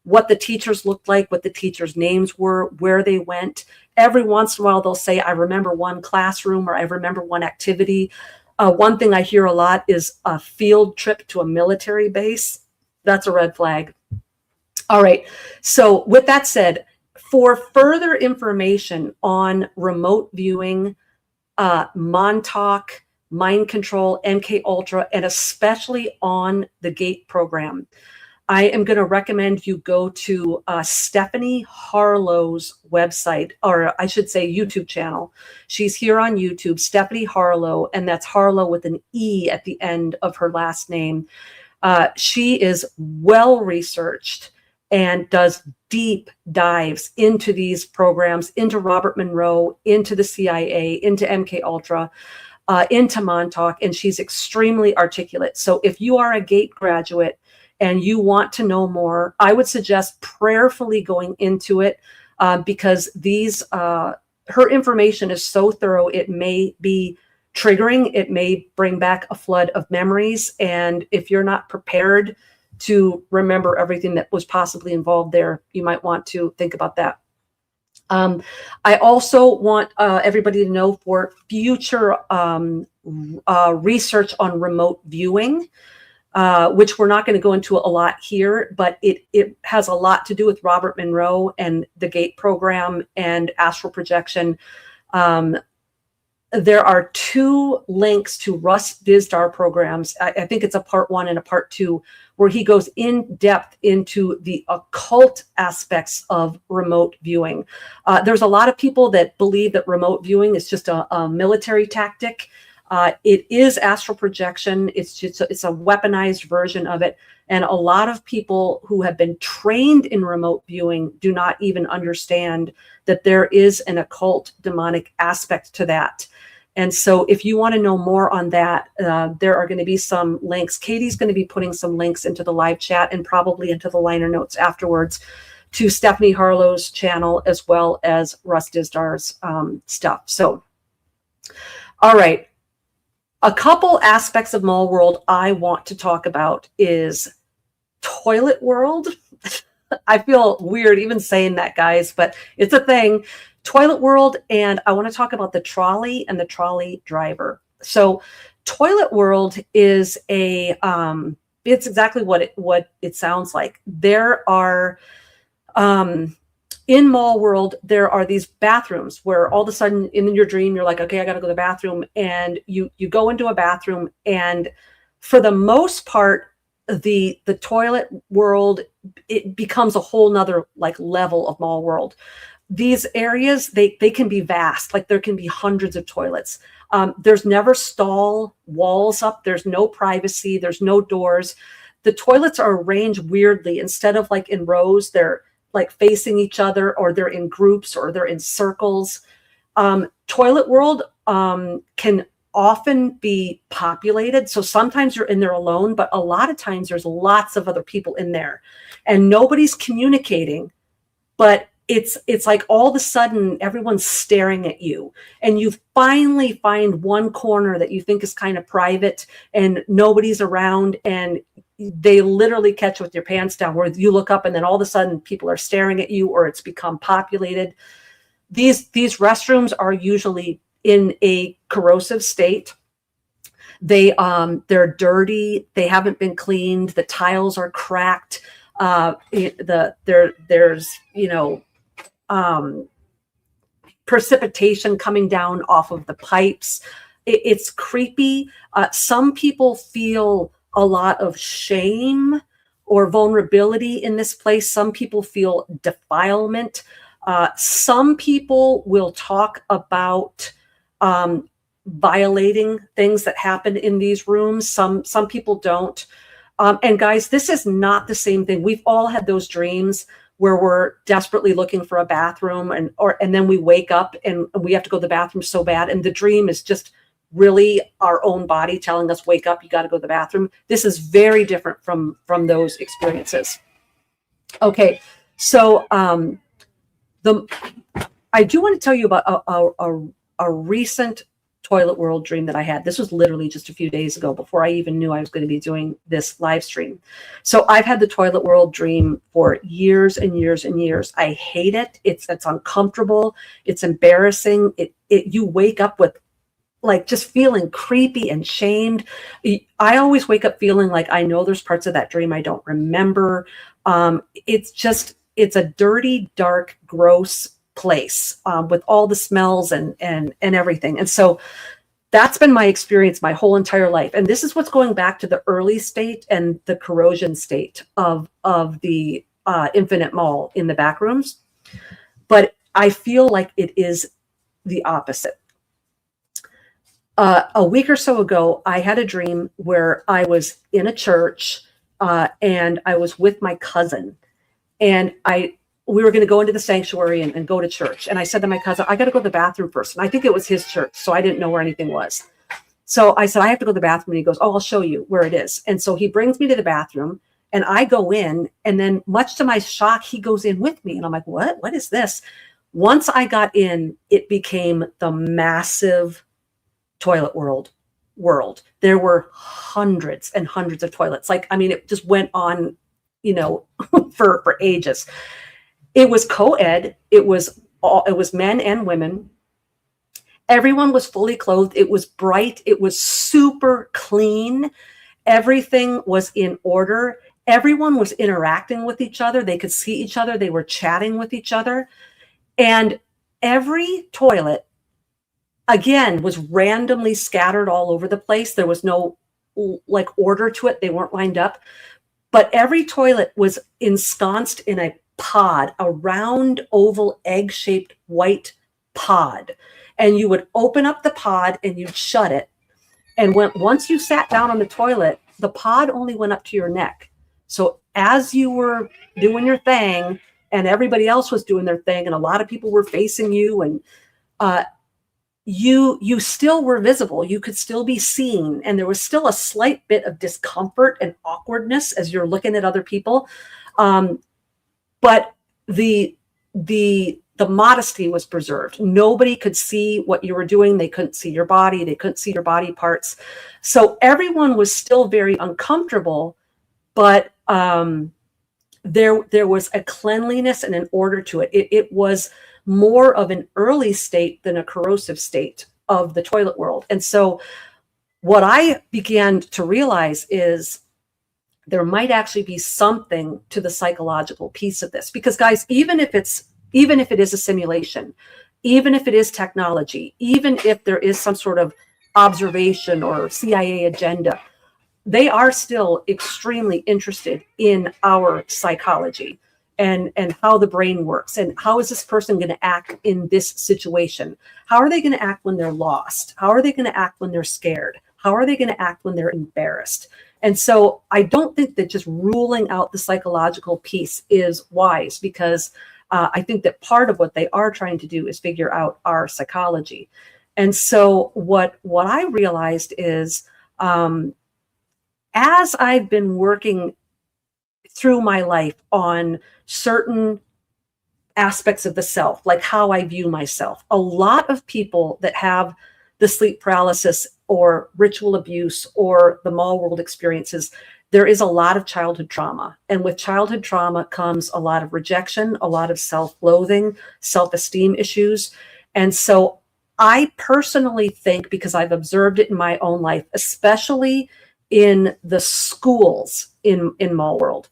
what the teachers looked like, what the teachers' names were, where they went. Every once in a while, they'll say, I remember one classroom or I remember one activity. One thing I hear a lot is a field trip to a military base. That's a red flag. All right. So with that said, for further information on remote viewing, Montauk, mind control, MK Ultra, and especially on the GATE program, I am going to recommend you go to Stephanie Harlow's website, or I should say YouTube channel. She's here on YouTube, Stephanie Harlow, and that's Harlow with an E at the end of her last name. She is well researched and does deep dives into these programs, into Robert Monroe, into the CIA, into MK Ultra, into Montauk, and she's extremely articulate. So if you are a GATE graduate and you want to know more, I would suggest prayerfully going into it because her information is so thorough, it may be triggering, it may bring back a flood of memories. And if you're not prepared to remember everything that was possibly involved there, you might want to think about that. I also want everybody to know for future research on remote viewing, which we're not going to go into a lot here, but it has a lot to do with Robert Monroe and the GATE program and astral projection. There are 2 links to Russ Dizdar programs. I think it's a part 1 and a part 2, where he goes in depth into the occult aspects of remote viewing. There's a lot of people that believe that remote viewing is just a military tactic. It is astral projection. It's a weaponized version of it. And a lot of people who have been trained in remote viewing do not even understand that there is an occult demonic aspect to that. And so if you want to know more on that, there are going to be some links. Katie's going to be putting some links into the live chat and probably into the liner notes afterwards to Stephanie Harlow's channel, as well as Russ Dizdar's stuff. So, all right. A couple aspects of Mall World I want to talk about is Toilet World. I feel weird even saying that, guys, but it's a thing. Toilet World, and I want to talk about the trolley and the trolley driver. So Toilet World is it's exactly what it sounds like. There are in Mall World, there are these bathrooms where all of a sudden in your dream, you're like, okay, I got to go to the bathroom. And you go into a bathroom, and for the most part, the toilet world, it becomes a whole nother like level of Mall World. These areas, they can be vast. Like there can be hundreds of toilets. There's never stall walls up. There's no privacy. There's no doors. The toilets are arranged weirdly. Instead of like in rows, they're like facing each other, or they're in groups, or they're in circles. Toilet World can often be populated. So sometimes you're in there alone, but a lot of times there's lots of other people in there and nobody's communicating, but it's like all of a sudden everyone's staring at you, and you finally find one corner that you think is kind of private and nobody's around, and they literally catch you with your pants down, where you look up and then all of a sudden people are staring at you, or it's become populated. These restrooms are usually in a corrosive state. They're dirty. They haven't been cleaned. The tiles are cracked. There's precipitation coming down off of the pipes. It's creepy. Some people feel a lot of shame or vulnerability in this place. Some people feel defilement. Some people will talk about violating things that happen in these rooms. Some people don't. And guys, this is not the same thing. We've all had those dreams where we're desperately looking for a bathroom and then we wake up and we have to go to the bathroom so bad. And the dream is just really our own body telling us, wake up, you got to go to the bathroom. This is very different from those experiences. Okay. So, I do want to tell you about a recent Toilet World dream that I had. This was literally just a few days ago before I even knew I was going to be doing this live stream. So I've had the Toilet World dream for years and years and years. I hate it. It's uncomfortable. It's embarrassing. You wake up with like just feeling creepy and shamed. I always wake up feeling like I know there's parts of that dream I don't remember. It's a dirty, dark, gross place with all the smells and everything. And so that's been my experience my whole entire life. And this is what's going back to the early state and the corrosion state of the Infinite Mall in the back rooms. But I feel like it is the opposite. A week or so ago, I had a dream where I was in a church and I was with my cousin, and we were going to go into the sanctuary and go to church. And I said to my cousin, I got to go to the bathroom first. And I think it was his church, so I didn't know where anything was. So I said, I have to go to the bathroom. And he goes, oh, I'll show you where it is. And so he brings me to the bathroom and I go in, and then much to my shock, he goes in with me. And I'm like, what is this? Once I got in, it became the massive toilet world. There were hundreds and hundreds of toilets. Like, I mean, it just went on, for ages. It was co-ed. It was men and women. Everyone was fully clothed. It was bright. It was super clean. Everything was in order. Everyone was interacting with each other. They could see each other. They were chatting with each other. And every toilet, again, was randomly scattered all over the place. There was no order to it. They weren't lined up. But every toilet was ensconced in a pod, a round, oval, egg-shaped white pod. And you would open up the pod and you'd shut it. And once you sat down on the toilet, the pod only went up to your neck. So as you were doing your thing and everybody else was doing their thing and a lot of people were facing you, and you still were visible. You could still be seen. And there was still a slight bit of discomfort and awkwardness as you're looking at other people. But the modesty was preserved. Nobody could see what you were doing. They couldn't see your body. They couldn't see your body parts. So everyone was still very uncomfortable, but there was a cleanliness and an order to it. It was more of an early state than a corrosive state of the toilet world. And so what I began to realize is there might actually be something to the psychological piece of this. Because guys, even if it is a simulation, even if it is technology, even if there is some sort of observation or CIA agenda, they are still extremely interested in our psychology and how the brain works, and how is this person going to act in this situation? How are they going to act when they're lost? How are they going to act when they're scared? How are they going to act when they're embarrassed? And so I don't think that just ruling out the psychological piece is wise, because I think that part of what they are trying to do is figure out our psychology. And so what I realized is, as I've been working through my life on certain aspects of the self, like how I view myself, a lot of people that have the sleep paralysis or ritual abuse or the mall world experiences, there is a lot of childhood trauma. And with childhood trauma comes a lot of rejection, a lot of self-loathing, self-esteem issues. And so I personally think, because I've observed it in my own life, especially in the schools in Mall World,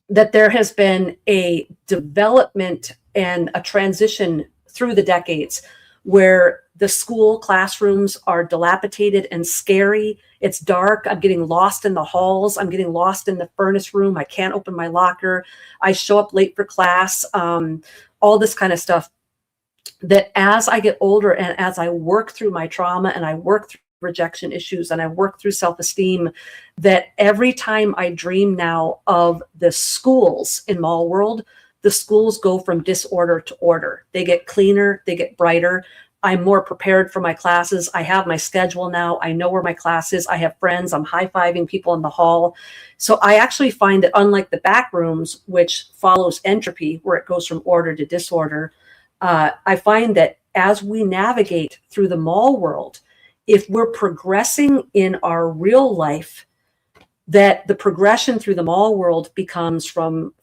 that there has been a development and a transition through the decades where the school classrooms are dilapidated and scary. It's dark. I'm getting lost in the halls. I'm getting lost in the furnace room. I can't open my locker. I show up late for class. All this kind of stuff. That as I get older and as I work through my trauma and I work through rejection issues and I work through self-esteem, that every time I dream now of the schools in Mall World, the schools go from disorder to order. They get cleaner, they get brighter. I'm more prepared for my classes. I have my schedule now. I know where my class is. I have friends. I'm high-fiving people in the hall. So I actually find that unlike the back rooms, which follows entropy, where it goes from order to disorder, I find that as we navigate through the mall world, if we're progressing in our real life, that the progression through the mall world becomes from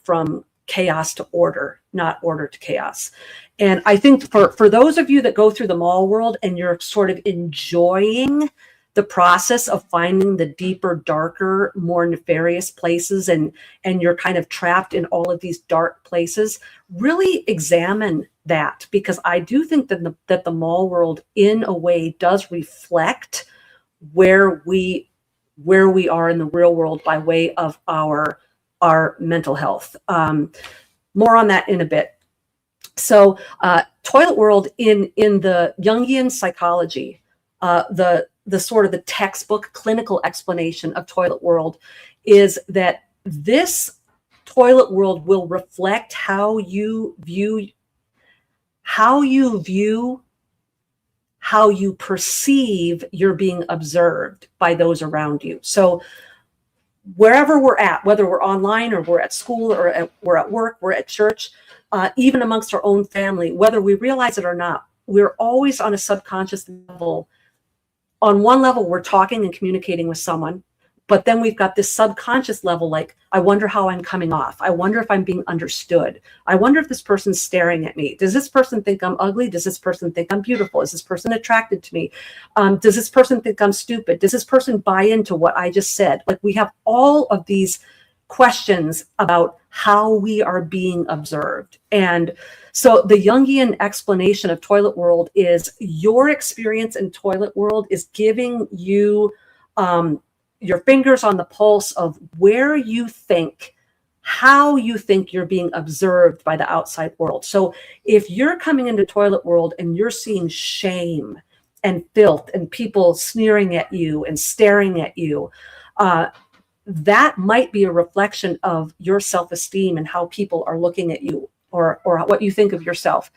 chaos to order, not order to chaos. And I think for those of you that go through the mall world and you're sort of enjoying the process of finding the deeper, darker, more nefarious places, and you're kind of trapped in all of these dark places, really examine that, because I do think that the mall world in a way does reflect where we are in the real world by way of our mental health. More on that in a bit. So toilet world in the Jungian psychology, the sort of the textbook clinical explanation of toilet world is that this toilet world will reflect how you perceive you're being observed by those around you. So wherever we're at, whether we're online or we're at school or we're at work, we're at church, even amongst our own family, whether we realize it or not, we're always on a subconscious level. On one level, we're talking and communicating with someone, but then we've got this subconscious level, like, I wonder how I'm coming off. I wonder if I'm being understood. I wonder if this person's staring at me. Does this person think I'm ugly? Does this person think I'm beautiful? Is this person attracted to me? Does this person think I'm stupid? Does this person buy into what I just said? Like, we have all of these questions about how we are being observed. And so the Jungian explanation of toilet world is your experience in toilet world is giving you your fingers on the pulse of where you think, how you think you're being observed by the outside world. So if you're coming into toilet world and you're seeing shame and filth and people sneering at you and staring at you, that might be a reflection of your self-esteem and how people are looking at you or what you think of yourself.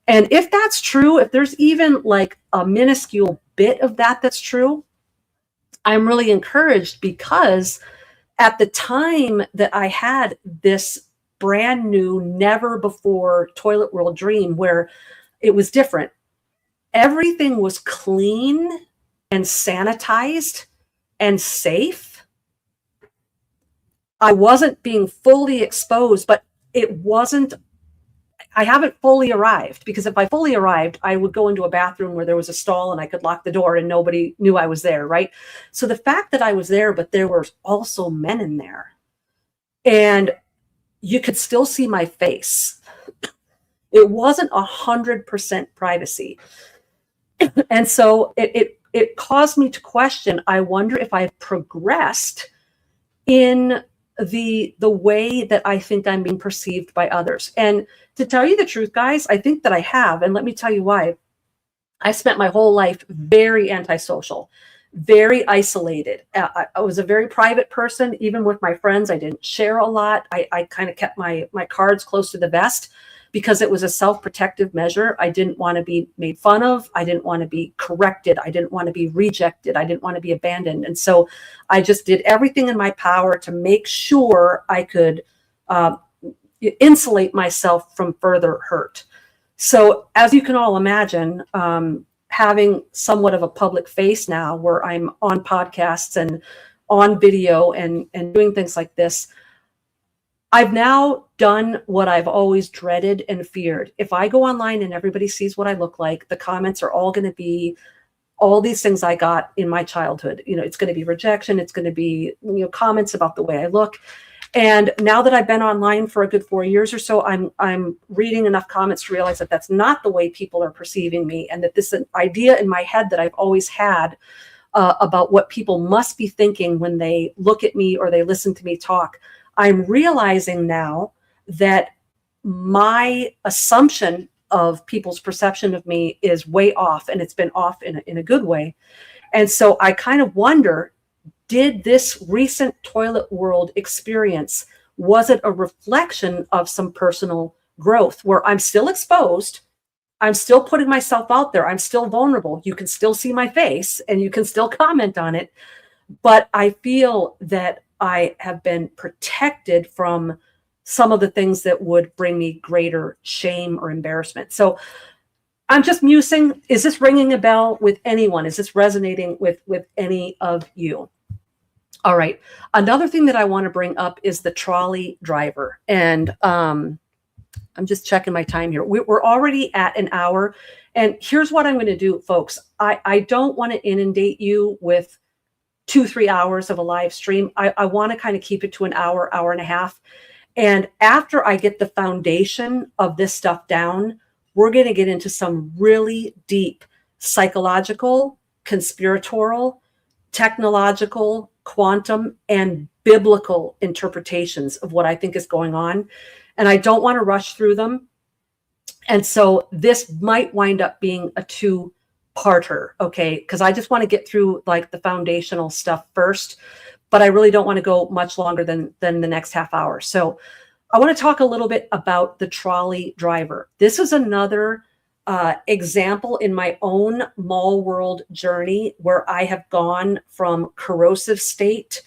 And if that's true, if there's even like a minuscule bit of that that's true, I'm really encouraged, because at the time that I had this brand new, never before toilet world dream where it was different, everything was clean and sanitized and safe. I wasn't being fully exposed, but I haven't fully arrived, because if I fully arrived, I would go into a bathroom where there was a stall and I could lock the door and nobody knew I was there, right? So the fact that I was there, but there were also men in there and you could still see my face. It wasn't 100% privacy. And so it caused me to question, I wonder if I've progressed in the way that I think I'm being perceived by others. And to tell you the truth, guys, I think that I have. And let me tell you why. I spent my whole life very antisocial, very isolated. I was a very private person. Even with my friends, I didn't share a lot. I kind of kept my cards close to the vest because it was a self-protective measure. I didn't want to be made fun of. I didn't want to be corrected. I didn't want to be rejected. I didn't want to be abandoned. And so I just did everything in my power to make sure I could insulate myself from further hurt. So as you can all imagine, having somewhat of a public face now where I'm on podcasts and on video and doing things like this, I've now done what I've always dreaded and feared. If I go online and everybody sees what I look like, the comments are all going to be all these things I got in my childhood. You know, it's going to be rejection. It's going to be, you know, comments about the way I look. And now that I've been online for a good 4 years or so, I'm reading enough comments to realize that that's not the way people are perceiving me, and that this idea in my head that I've always had about what people must be thinking when they look at me or they listen to me talk. I'm realizing now that my assumption of people's perception of me is way off, and it's been off in a good way. And so I kind of wonder, did this recent toilet world experience, was it a reflection of some personal growth where I'm still exposed? I'm still putting myself out there. I'm still vulnerable. You can still see my face and you can still comment on it. But I feel that I have been protected from some of the things that would bring me greater shame or embarrassment. So I'm just musing. Is this ringing a bell with anyone? Is this resonating with any of you? All right. Another thing that I want to bring up is the trolley driver. And I'm just checking my time here. We're already at an hour. And here's what I'm going to do, folks. I don't want to inundate you with 2-3 hours of a live stream. I want to kind of keep it to an hour, hour and a half. And after I get the foundation of this stuff down, we're going to get into some really deep psychological, conspiratorial, technological, quantum, and biblical interpretations of what I think is going on. And I don't want to rush through them. And so this might wind up being a two-parter, okay? Because I just want to get through like the foundational stuff first, but I really don't want to go much longer than the next half hour. So I want to talk a little bit about the trolley driver. This is another example in my own mall world journey where I have gone from corrosive state,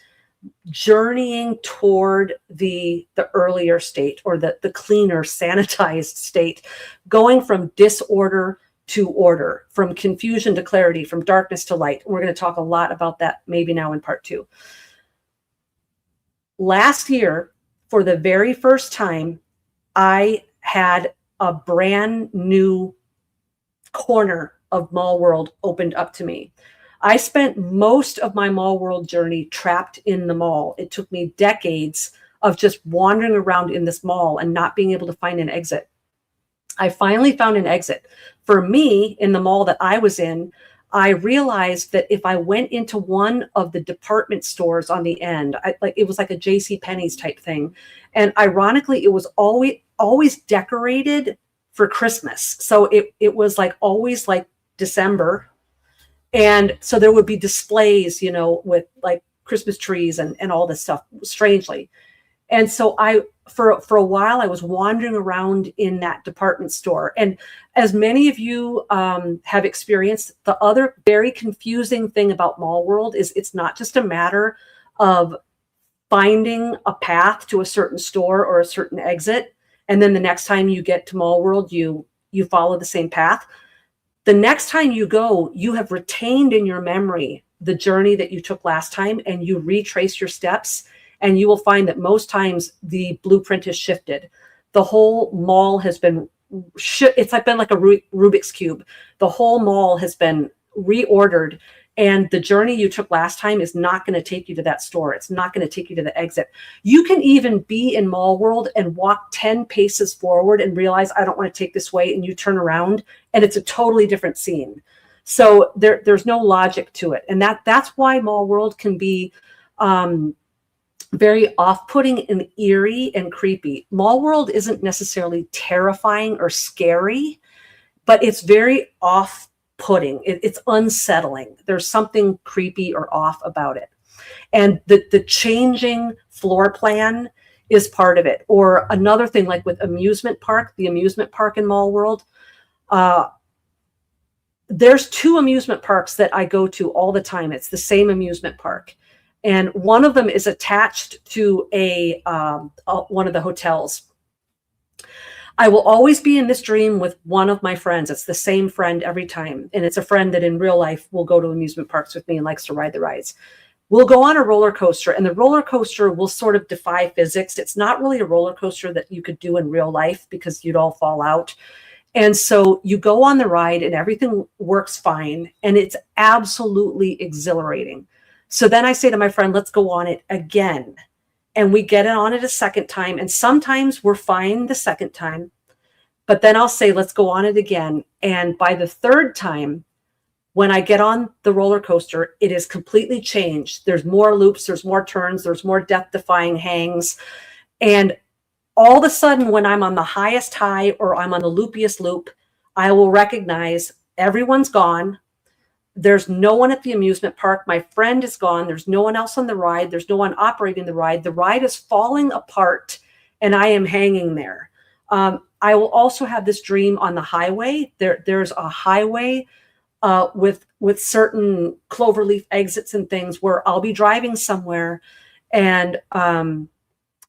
journeying toward the earlier state, or the cleaner, sanitized state, going from disorder to order, from confusion to clarity, from darkness to light. We're going to talk a lot about that maybe now in part 2. Last year, for the very first time, I had a brand new corner of mall world opened up to me. I spent most of my mall world journey trapped in the mall. It took me decades of just wandering around in this mall and not being able to find an exit. I finally found an exit. For me, in the mall that I was in, I realized that if I went into one of the department stores on the end, it was like a J.C. Penney's type thing. And ironically, it was always decorated for Christmas. So it was like always like December. And so there would be displays, you know, with like Christmas trees and all this stuff, strangely. And so for a while, I was wandering around in that department store. And as many of you have experienced, the other very confusing thing about mall world is it's not just a matter of finding a path to a certain store or a certain exit, and then the next time you get to mall world, you follow the same path. The next time you go, you have retained in your memory the journey that you took last time, and you retrace your steps. And you will find that most times the blueprint has shifted. The whole mall has been, it's been like a Rubik's Cube. The whole mall has been reordered. And the journey you took last time is not going to take you to that store. It's not going to take you to the exit. You can even be in mall world and walk 10 paces forward and realize, I don't want to take this way. And you turn around and it's a totally different scene. So there's no logic to it. And that's why mall world can be very off-putting and eerie and creepy. Mall world isn't necessarily terrifying or scary, but it's very off-putting. It's unsettling. There's something creepy or off about it. And the changing floor plan is part of it. Or another thing, like with amusement park, the amusement park in mall world, there's 2 amusement parks that I go to all the time. It's the same amusement park. And one of them is attached to one of the hotels. I will always be in this dream with one of my friends. It's the same friend every time. And it's a friend that in real life will go to amusement parks with me and likes to ride the rides. We'll go on a roller coaster, and the roller coaster will sort of defy physics. It's not really a roller coaster that you could do in real life because you'd all fall out. And so you go on the ride and everything works fine. And it's absolutely exhilarating. So then I say to my friend, let's go on it again. And we get it on it a second time. And sometimes we're fine the second time. But then I'll say, let's go on it again. And by the third time, when I get on the roller coaster, it is completely changed. There's more loops, there's more turns, there's more death-defying hangs. And all of a sudden, when I'm on the highest high or I'm on the loopiest loop, I will recognize everyone's gone. There's no one at the amusement park. My friend is gone. There's no one else on the ride. There's no one operating the ride. The ride is falling apart and I am hanging there. I will also have this dream on the highway. There's a highway with certain cloverleaf exits and things where I'll be driving somewhere and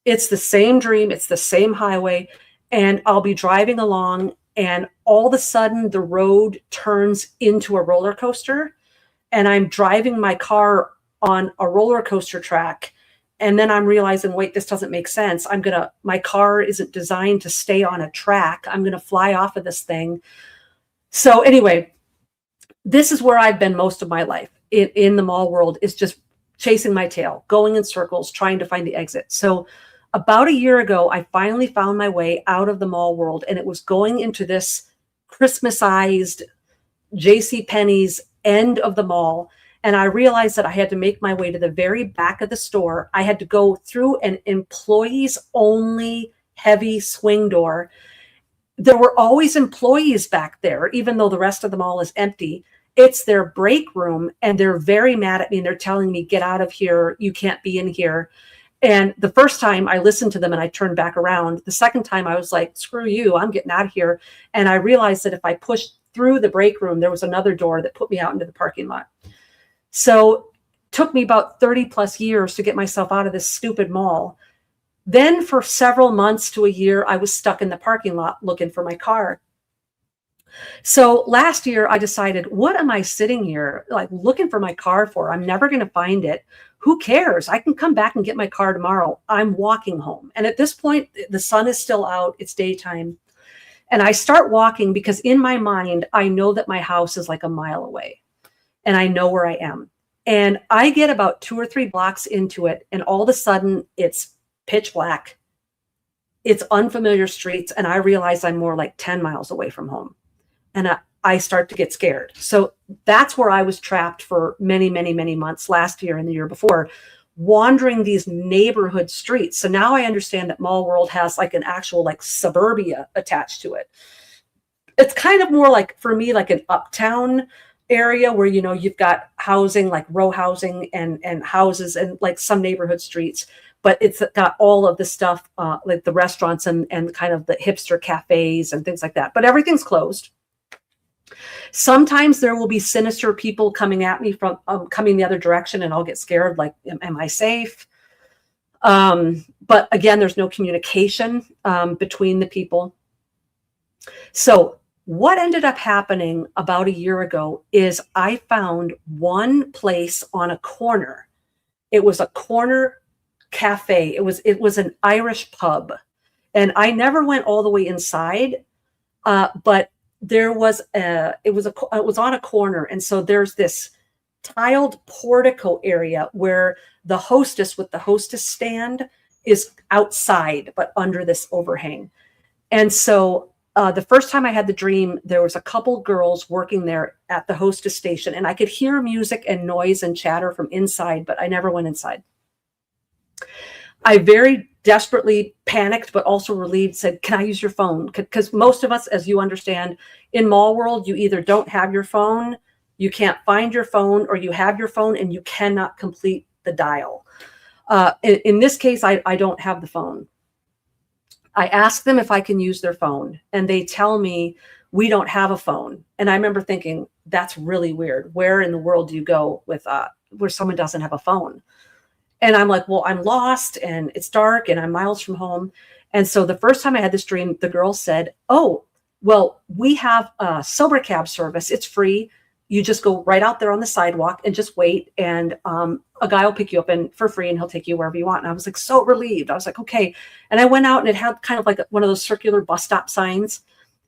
it's the same dream. It's the same highway. And I'll be driving along and all of a sudden the road turns into a roller coaster and I'm driving my car on a roller coaster track. And then I'm realizing, wait, this doesn't make sense. My car isn't designed to stay on a track. I'm going to fly off of this thing. So anyway, this is where I've been most of my life in the mall world, is just chasing my tail, going in circles, trying to find the exit. So about a year ago, I finally found my way out of the mall world, and it was going into this Christmasized JCPenney's end of the mall. And I realized that I had to make my way to the very back of the store. I had to go through an employees only heavy swing door. There were always employees back there, even though the rest of the mall is empty. It's their break room, and they're very mad at me. And they're telling me, get out of here. You can't be in here. And the first time I listened to them and I turned back around. The second time I was like, screw you, I'm getting out of here. And I realized that if I pushed through the break room, there was another door that put me out into the parking lot. So it took me about 30 plus years to get myself out of this stupid mall. Then for several months to a year, I was stuck in the parking lot looking for my car. So last year I decided, what am I sitting here like looking for my car for? I'm never going to find it. Who cares? I can come back and get my car tomorrow. I'm walking home. And at this point, the sun is still out. It's daytime. And I start walking because in my mind, I know that my house is like a mile away and I know where I am. And I get about 2 or 3 blocks into it. And all of a sudden it's pitch black. It's unfamiliar streets. And I realize I'm more like 10 miles away from home. And I start to get scared. So that's where I was trapped for many, many, many months last year and the year before, wandering these neighborhood streets. So now I understand that Mall World has like an actual like suburbia attached to it. It's kind of more like, for me, like an uptown area where, you know, you've got housing, like row housing and houses and like some neighborhood streets. But it's got all of the stuff like the restaurants and kind of the hipster cafes and things like that. But everything's closed. Sometimes there will be sinister people coming at me from coming the other direction, and I'll get scared, like, am I safe? But again, there's no communication between the people. So what ended up happening about a year ago is I found one place on a corner. It was a corner cafe. It was an Irish pub, and I never went all the way inside, but it was on a corner. And so there's this tiled portico area where the hostess with the hostess stand is outside, but under this overhang. And so the first time I had the dream, there was a couple girls working there at the hostess station, and I could hear music and noise and chatter from inside, but I never went inside. I very desperately panicked, but also relieved, said, can I use your phone? Because most of us, as you understand, in Mall World, you either don't have your phone, you can't find your phone, or you have your phone and you cannot complete the dial. In this case, I don't have the phone. I ask them if I can use their phone, and they tell me, we don't have a phone. And I remember thinking, that's really weird. Where in the world do you go with where someone doesn't have a phone? And I'm like, well, I'm lost and it's dark and I'm miles from home. And so the first time I had this dream, the girl said, oh, well, we have a sober cab service. It's free. you just go right out there on the sidewalk and just wait. And a guy will pick you up and for free and he'll take you wherever you want. And I was like, so relieved. I was like, okay. And I went out and it had kind of like one of those circular bus stop signs.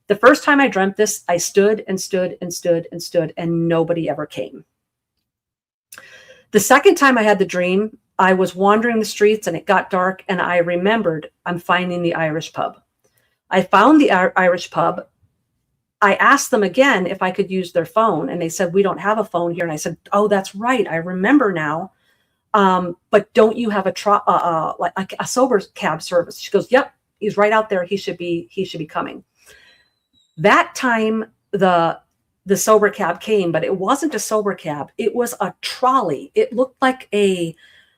The first time I dreamt this, I stood and stood and stood and stood and nobody ever came. The second time I had the dream, I was wandering the streets and it got dark and I remembered I'm finding the Irish pub. I found the Irish pub. I asked them again if I could use their phone and they said, we don't have a phone here. And I said, oh, that's right. I remember now. But don't you have like a sober cab service? She goes, yep, he's right out there. He should be coming. That time the sober cab came, but it wasn't a sober cab. It was a trolley. It looked like a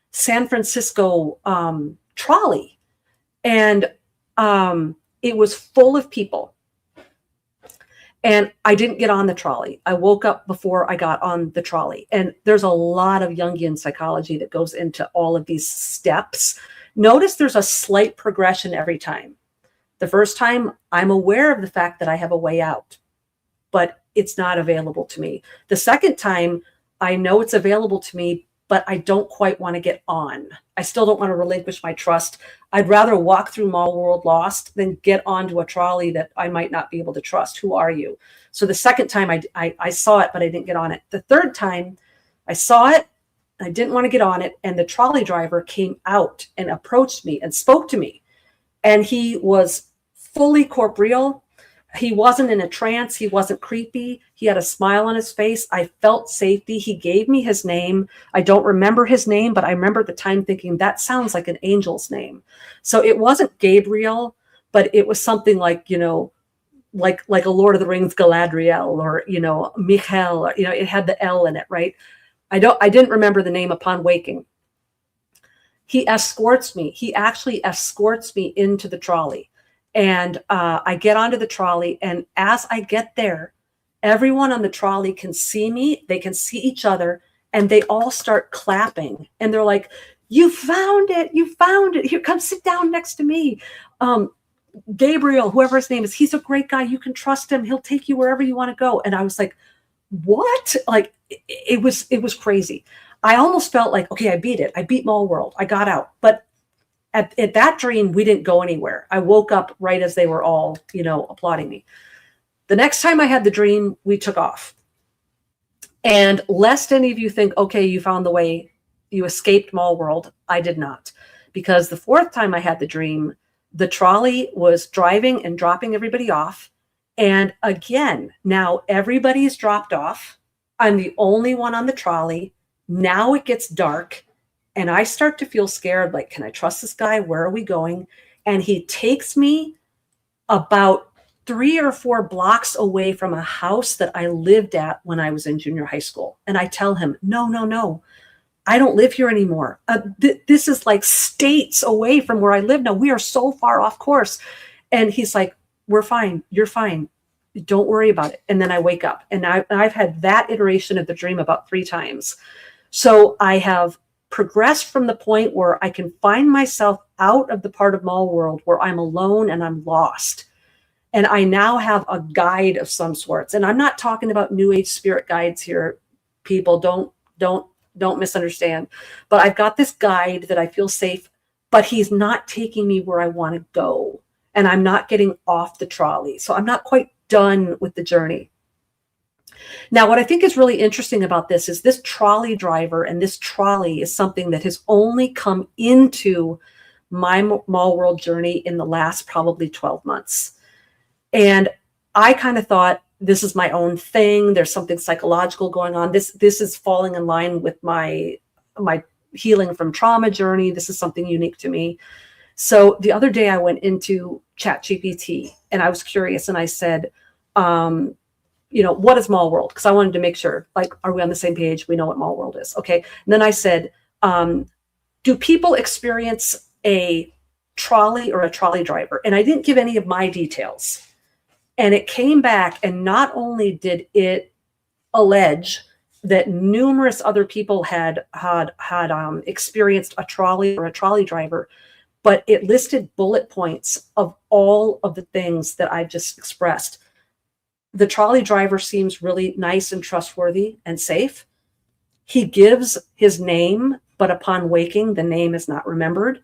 San Francisco trolley. And it was full of people. And I didn't get on the trolley. I woke up before I got on the trolley. And there's a lot of Jungian psychology that goes into all of these steps. Notice there's a slight progression every time. The first time, I'm aware of the fact that I have a way out, but it's not available to me. The second time, I know it's available to me, but I don't quite want to get on. I still don't want to relinquish my trust. I'd rather walk through Mall World lost than get onto a trolley that I might not be able to trust. Who are you? So the second time I saw it, but I didn't get on it. The third time I saw it, I didn't want to get on it. And the trolley driver came out and approached me and spoke to me. And he was fully corporeal. He wasn't in a trance. He wasn't creepy. He had a smile on his face. I felt safety. He gave me his name. I don't remember his name, but I remember at the time thinking that sounds like an angel's name. So it wasn't Gabriel, but it was something like, like a Lord of the Rings Galadriel or, Michael, or, it had the L in it, right? I didn't remember the name upon waking. He escorts me. He actually escorts me into the trolley. And I get onto the trolley, and as I get there, everyone on the trolley can see me. They can see each other, and they all start clapping. And they're like, you found it. You found it. Here, come sit down next to me. Gabriel, whoever his name is, he's a great guy. You can trust him. He'll take you wherever you want to go. And I was like, what? Like, it was crazy. I almost felt like, okay, I beat it. I beat Mall World. I got out. But at that dream, we didn't go anywhere. I woke up right as they were all, applauding me. The next time I had the dream, we took off. And lest any of you think, okay, you found the way, you escaped Mall World, I did not. Because the fourth time I had the dream, the trolley was driving and dropping everybody off. And again, now everybody's dropped off. I'm the only one on the trolley. Now it gets dark. And I start to feel scared, like, can I trust this guy? Where are we going? And he takes me about 3 or 4 blocks away from a house that I lived at when I was in junior high school. And I tell him, no, I don't live here anymore. This is like states away from where I live now. We are so far off course. And he's like, we're fine. You're fine. Don't worry about it. And then I wake up. And I've had that iteration of the dream about 3 times. So I have progressed from the point where I can find myself out of the part of Mall World where I'm alone and I'm lost. And I now have a guide of some sorts. And I'm not talking about New Age spirit guides here. People don't misunderstand. But I've got this guide that I feel safe, but he's not taking me where I want to go. And I'm not getting off the trolley. So I'm not quite done with the journey. Now, what I think is really interesting about this is this trolley driver, and this trolley is something that has only come into my Mall World journey in the last probably 12 months. And I kind of thought, this is my own thing. There's something psychological going on. This is falling in line with my healing from trauma journey. This is something unique to me. So the other day I went into ChatGPT and I was curious and I said, what is Mall World? Because I wanted to make sure, like, are we on the same page? We know what Mall World is. Okay. And then I said, do people experience a trolley or a trolley driver? And I didn't give any of my details. And it came back, and not only did it allege that numerous other people had experienced a trolley or a trolley driver, but it listed bullet points of all of the things that I've just expressed. The trolley driver seems really nice and trustworthy and safe. He gives his name, but upon waking, the name is not remembered.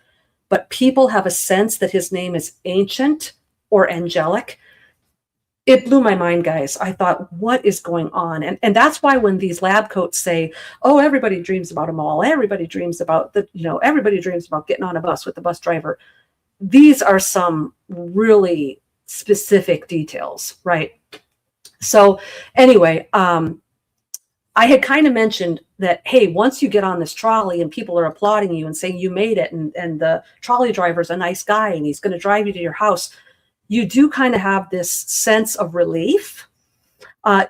But people have a sense that his name is ancient or angelic. It blew my mind, guys. I thought, what is going on? And that's why when these lab coats say, oh, everybody dreams about a mall, everybody dreams about everybody dreams about getting on a bus with the bus driver. These are some really specific details, right? So anyway, I had kind of mentioned that, hey, once you get on this trolley and people are applauding you and saying you made it, and the trolley driver's a nice guy and he's going to drive you to your house, you do kind of have this sense of relief.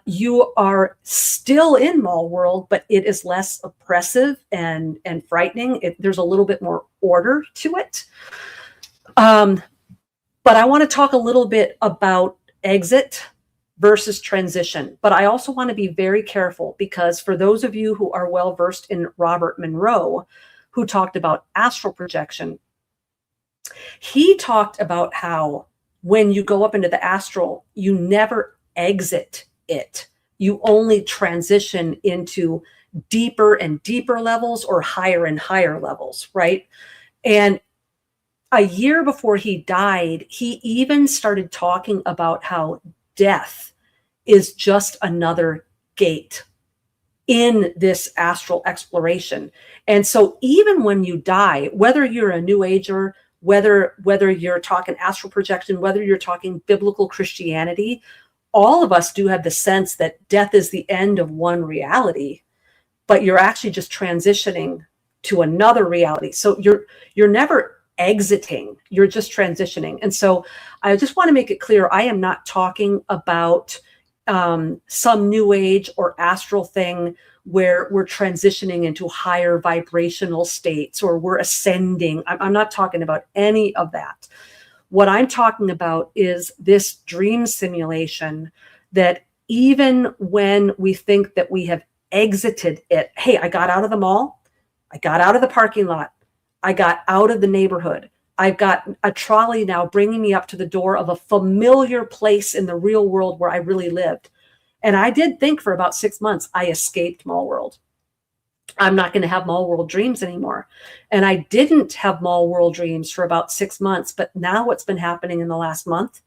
You are still in mall world, but it is less oppressive and frightening. There's a little bit more order to it. But I want to talk a little bit about exit versus transition. But I also want to be very careful, because for those of you who are well versed in Robert Monroe, who talked about astral projection, he talked about how when you go up into the astral, you never exit it. You only transition into deeper and deeper levels or higher and higher levels, right? And a year before he died, he even started talking about how death is just another gate in this astral exploration. And so even when you die, whether you're a New Ager, whether you're talking astral projection, whether you're talking biblical Christianity, all of us do have the sense that death is the end of one reality, but you're actually just transitioning to another reality. So you're never exiting, you're just transitioning. And so I just want to make it clear, I am not talking about some New Age or astral thing where we're transitioning into higher vibrational states or we're ascending. I'm not talking about any of that. What I'm talking about is this dream simulation that even when we think that we have exited it, hey, I got out of the mall, I got out of the parking lot, I got out of the neighborhood, I've got a trolley now bringing me up to the door of a familiar place in the real world where I really lived. And I did think for about 6 months, I escaped mall world. I'm not going to have mall world dreams anymore. And I didn't have mall world dreams for about 6 months. But now what's been happening in the last month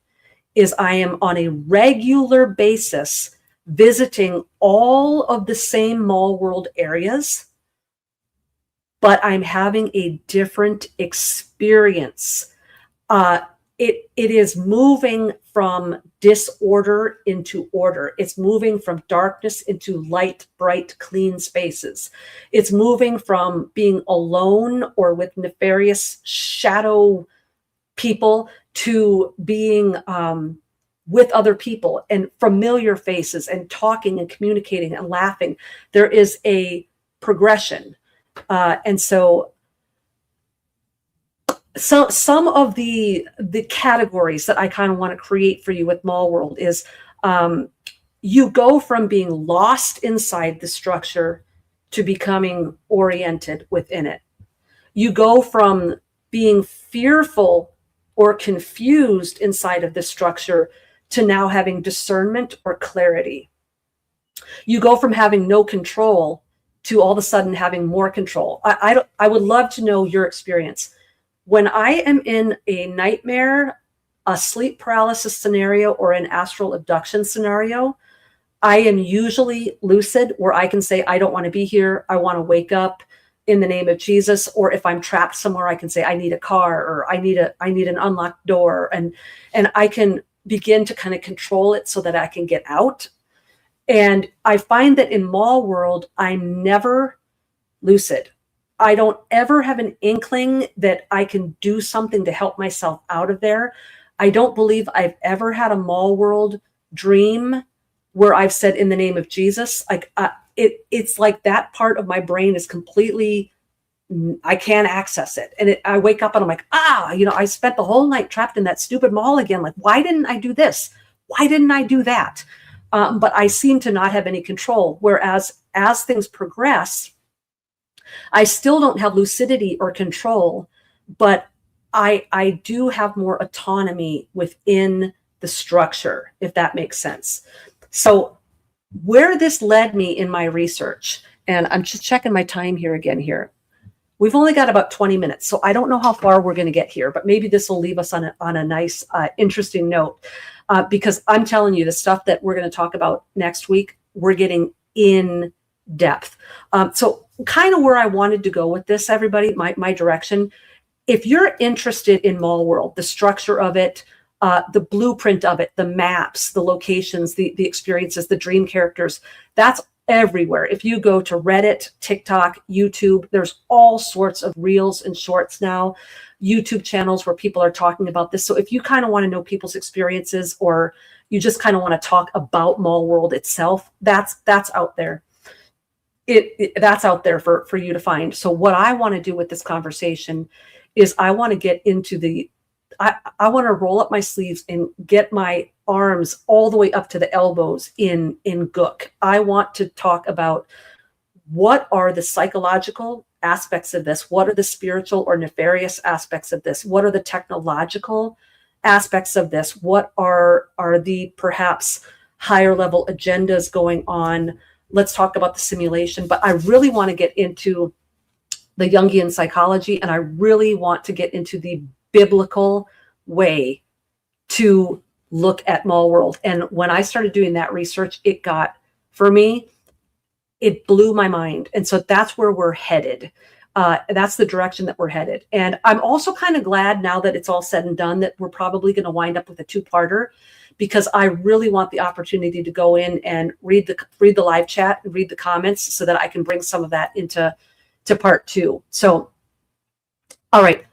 is I am on a regular basis visiting all of the same mall world areas, but I'm having a different experience. It is moving from disorder into order. It's moving from darkness into light, bright, clean spaces. It's moving from being alone or with nefarious shadow people to being with other people and familiar faces and talking and communicating and laughing. There is a progression. And so some of the categories that I kind of want to create for you with Mall World is you go from being lost inside the structure to becoming oriented within it. You go from being fearful or confused inside of the structure to now having discernment or clarity. You go from having no control to all of a sudden having more control. I would love to know your experience. When I am in a nightmare, a sleep paralysis scenario, or an astral abduction scenario, I am usually lucid where I can say, I don't want to be here. I want to wake up in the name of Jesus. Or if I'm trapped somewhere, I can say, I need a car, or I need an unlocked door. And I can begin to kind of control it so that I can get out. And I find that in Mall World, I'm never lucid. I don't ever have an inkling that I can do something to help myself out of there. I don't believe I've ever had a Mall World dream where I've said in the name of Jesus. Like it's like that part of my brain is completely, I can't access it. And I wake up and I'm like, I spent the whole night trapped in that stupid mall again. Like, why didn't I do this? Why didn't I do that? But I seem to not have any control. Whereas as things progress, I still don't have lucidity or control, but I do have more autonomy within the structure, if that makes sense. So where this led me in my research, and I'm just checking my time here again here. We've only got about 20 minutes, so I don't know how far we're going to get here, but maybe this will leave us on a nice, interesting note, because I'm telling you, the stuff that we're going to talk about next week, we're getting in depth. So kind of where I wanted to go with this, everybody, my direction. If you're interested in Mall World, the structure of it, the blueprint of it, the maps, the locations, the experiences, the dream characters, that's everywhere. If you go to Reddit, TikTok, YouTube, there's all sorts of reels and shorts now, YouTube channels where people are talking about this. So if you kind of want to know people's experiences, or you just kind of want to talk about Mall World itself, that's out there. That's out there for you to find. So what I want to do with this conversation is I want to get into I want to roll up my sleeves and get my arms all the way up to the elbows in Gook. I want to talk about what are the psychological aspects of this? What are the spiritual or nefarious aspects of this? What are the technological aspects of this? What are the perhaps higher level agendas going on? Let's talk about the simulation. But I really want to get into the Jungian psychology, and I really want to get into the biblical way to look at Mall World. And when I started doing that research, for me, it blew my mind. And so that's where we're headed. That's the direction that we're headed. And I'm also kind of glad now that it's all said and done that we're probably going to wind up with a two-parter, because I really want the opportunity to go in and read the live chat and read the comments so that I can bring some of that into part two. So, all right.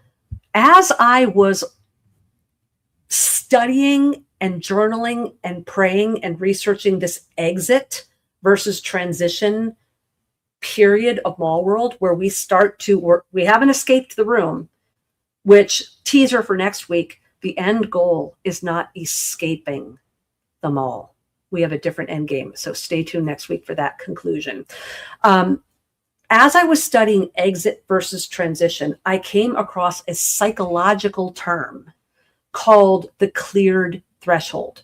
As I was studying and journaling and praying and researching this exit versus transition period of Mall World, where we haven't escaped the room, which, teaser for next week, the end goal is not escaping the mall. We have a different end game. So stay tuned next week for that conclusion. As I was studying exit versus transition, I came across a psychological term called the cleared threshold.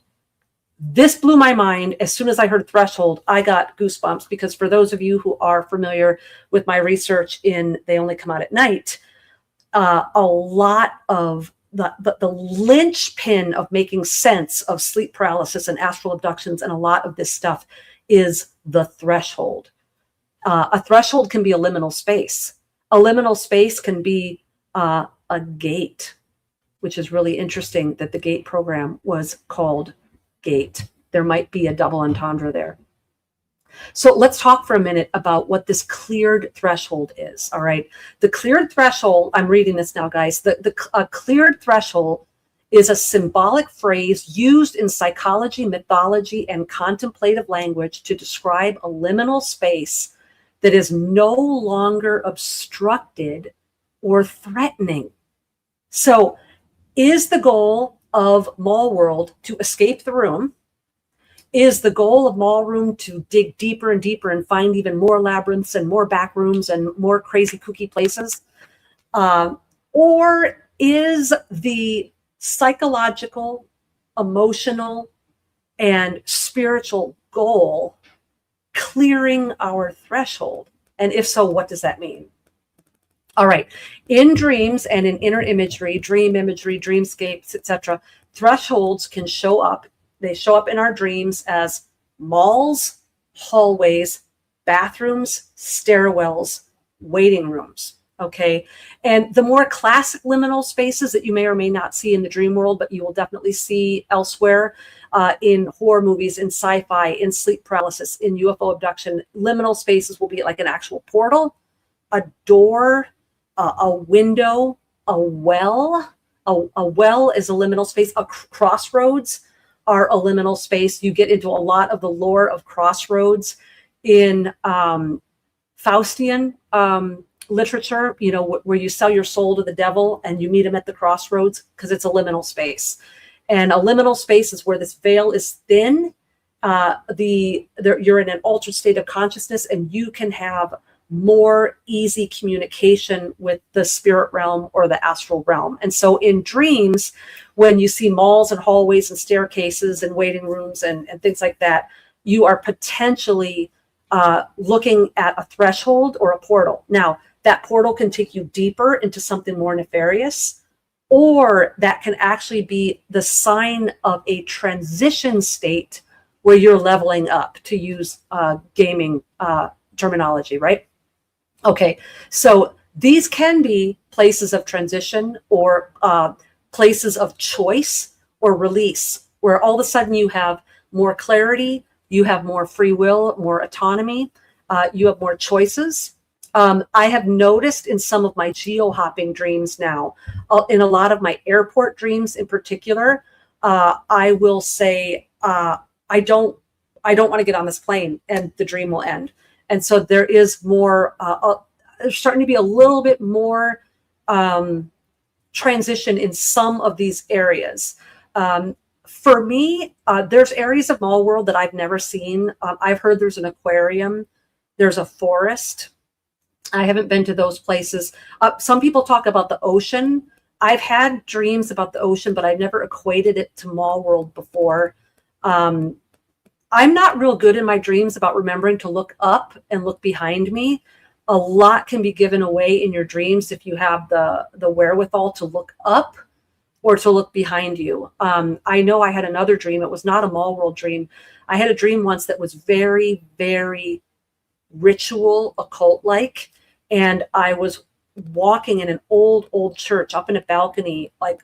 This blew my mind. As soon as I heard threshold, I got goosebumps, because for those of you who are familiar with my research in They Only Come Out at Night, a lot of the linchpin of making sense of sleep paralysis and astral abductions and a lot of this stuff is the threshold. A threshold can be a liminal space. A liminal space can be a gate, which is really interesting that the GATE program was called GATE. There might be a double entendre there. So let's talk for a minute about what this cleared threshold is. All right. The cleared threshold, I'm reading this now, guys. A cleared threshold is a symbolic phrase used in psychology, mythology, and contemplative language to describe a liminal space that is no longer obstructed or threatening. So is the goal of Mall World to escape the room? Is the goal of Mall Room to dig deeper and deeper and find even more labyrinths and more back rooms and more crazy kooky places? Or is the psychological, emotional, and spiritual goal clearing our threshold? And if so, what does that mean? All right. In dreams and in inner imagery, dream imagery, dreamscapes, etc., thresholds can show up. They show up in our dreams as malls, hallways, bathrooms, stairwells, waiting rooms. Okay. And the more classic liminal spaces that you may or may not see in the dream world, but you will definitely see elsewhere, in horror movies, in sci-fi, in sleep paralysis, in UFO abduction, liminal spaces will be like an actual portal, a door, a window, a well. A well is a liminal space. A crossroads are a liminal space. You get into a lot of the lore of crossroads in Faustian literature, where you sell your soul to the devil and you meet him at the crossroads, because it's a liminal space. And a liminal space is where this veil is thin. You're in an altered state of consciousness, and you can have more easy communication with the spirit realm or the astral realm. And so in dreams, when you see malls and hallways and staircases and waiting rooms and things like that, you are potentially looking at a threshold or a portal. Now, that portal can take you deeper into something more nefarious, or that can actually be the sign of a transition state where you're leveling up, to use gaming terminology, right? Okay, so these can be places of transition, or places of choice or release, where all of a sudden you have more clarity, you have more free will, more autonomy, you have more choices. I have noticed in some of my geo-hopping dreams now, in a lot of my airport dreams in particular, I will say, I don't want to get on this plane, and the dream will end. And so there is more, there's starting to be a little bit more transition in some of these areas. For me, there's areas of Mall World that I've never seen. I've heard there's an aquarium, there's a forest. I haven't been to those places. Some people talk about the ocean. I've had dreams about the ocean, but I've never equated it to Mall World before. I'm not real good in my dreams about remembering to look up and look behind me. A lot can be given away in your dreams if you have the wherewithal to look up or to look behind you. I know I had another dream. It was not a Mall World dream. I had a dream once that was very, very ritual, occult-like. And I was walking in an old church up in a balcony, like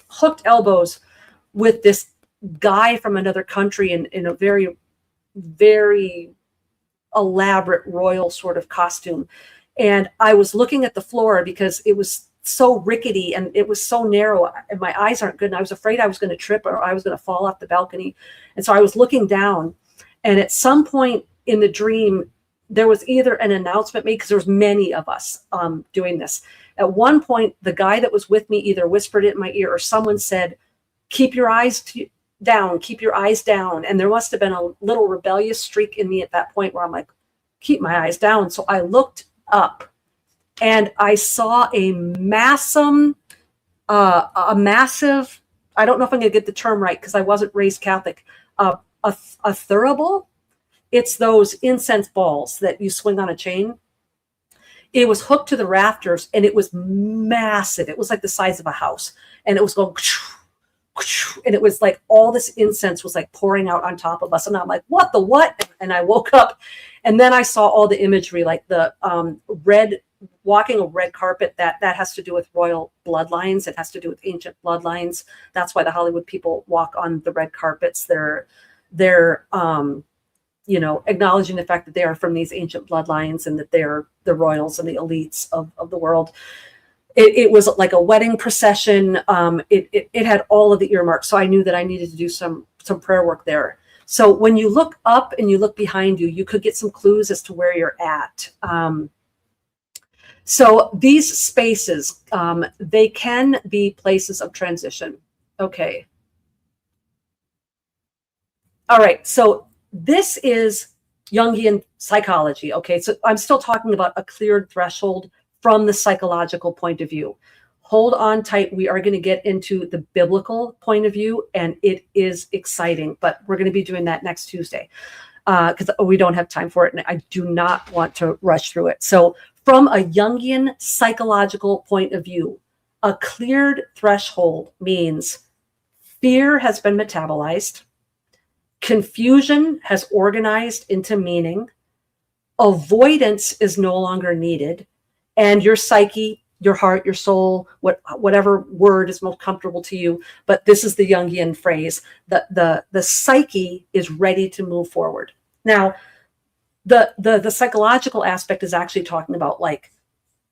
hooked elbows with this guy from another country in a very, very elaborate royal sort of costume. And I was looking at the floor because it was so rickety and it was so narrow and my eyes aren't good. And I was afraid I was going to trip or I was going to fall off the balcony. And so I was looking down, and at some point in the dream, there was either an announcement made, because there was many of us doing this. At one point, the guy that was with me either whispered it in my ear or someone said, keep your eyes down, keep your eyes down. And there must have been a little rebellious streak in me at that point where I'm like, keep my eyes down. So I looked up and I saw a massive, I don't know if I'm going to get the term right because I wasn't raised Catholic, a thurible. It's those incense balls that you swing on a chain. It was hooked to the rafters and it was massive. It was like the size of a house, and it was going, and it was like all this incense was like pouring out on top of us. And I'm like, what the what? And I woke up, and then I saw all the imagery, like the walking a red carpet. That has to do with royal bloodlines. It has to do with ancient bloodlines. That's why the Hollywood people walk on the red carpets. They're acknowledging the fact that they are from these ancient bloodlines and that they're the royals and the elites of the world. It was like a wedding procession. It had all of the earmarks. So I knew that I needed to do some prayer work there. So when you look up and you look behind you, you could get some clues as to where you're at. So these spaces, they can be places of transition. Okay. All right. So this is Jungian psychology. Okay. So I'm still talking about a cleared threshold from the psychological point of view. Hold on tight. We are going to get into the biblical point of view, and it is exciting, but we're going to be doing that next Tuesday because we don't have time for it, and I do not want to rush through it. So from a Jungian psychological point of view, a cleared threshold means fear has been metabolized, confusion has organized into meaning, avoidance is no longer needed, and your psyche, your heart, your soul, whatever word is most comfortable to you, but this is the Jungian phrase, the psyche is ready to move forward. Now, the psychological aspect is actually talking about like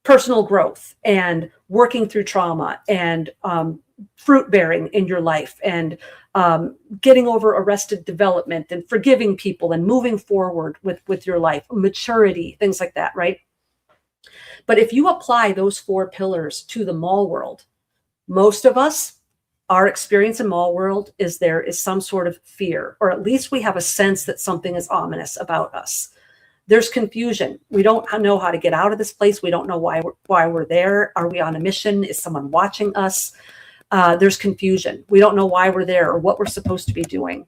personal growth and working through trauma and fruit bearing in your life and getting over arrested development and forgiving people and moving forward with your life, maturity, things like that, right? But if you apply those 4 pillars to the mall world, most of us, our experience in mall world is there is some sort of fear, or at least we have a sense that something is ominous about us. There's confusion. We don't know how to get out of this place. We don't know why we're there. Are we on a mission? Is someone watching us? There's confusion. We don't know why we're there or what we're supposed to be doing.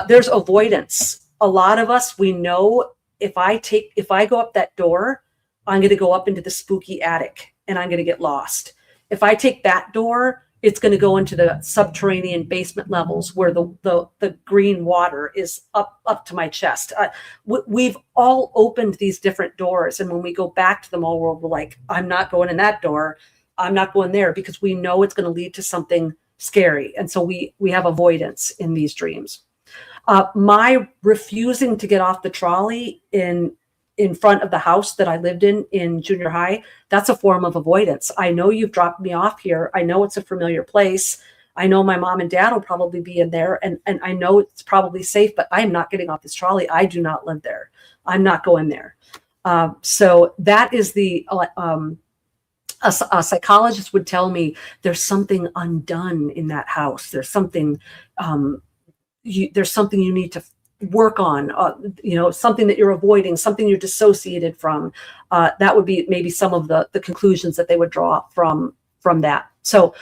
There's avoidance. A lot of us, we know if I go up that door, I'm going to go up into the spooky attic and I'm going to get lost. If I take that door, it's going to go into the subterranean basement levels where the green water is up to my chest. We've all opened these different doors, and when we go back to the mall world, we're like, I'm not going in that door. I'm not going there, because we know it's going to lead to something scary, and so we have avoidance in these dreams. My refusing to get off the trolley in front of the house that I lived in junior high, that's a form of avoidance. I know you've dropped me off here. I know it's a familiar place. I know my mom and dad will probably be in there, and I know it's probably safe, but I'm not getting off this trolley. I do not live there. I'm not going there. So that is a psychologist would tell me there's something undone in that house. There's something, there's something you need to work on, something that you're avoiding, something you're dissociated from. That would be maybe some of the conclusions that they would draw from that. So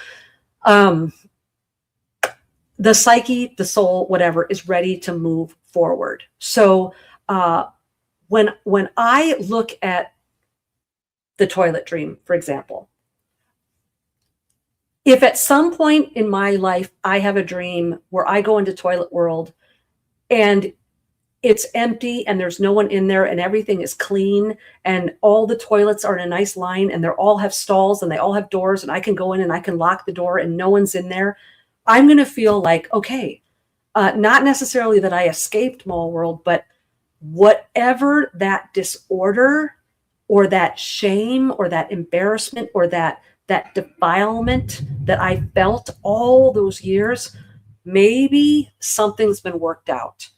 the psyche, the soul, whatever, is ready to move forward. So when I look at the toilet dream, for example, if at some point in my life I have a dream where I go into toilet world and it's empty and there's no one in there and everything is clean and all the toilets are in a nice line and they all have stalls and they all have doors and I can go in and I can lock the door and no one's in there, I'm going to feel like, okay, not necessarily that I escaped mall world, but whatever that disorder or that shame or that embarrassment or that defilement that I felt all those years, maybe something's been worked out.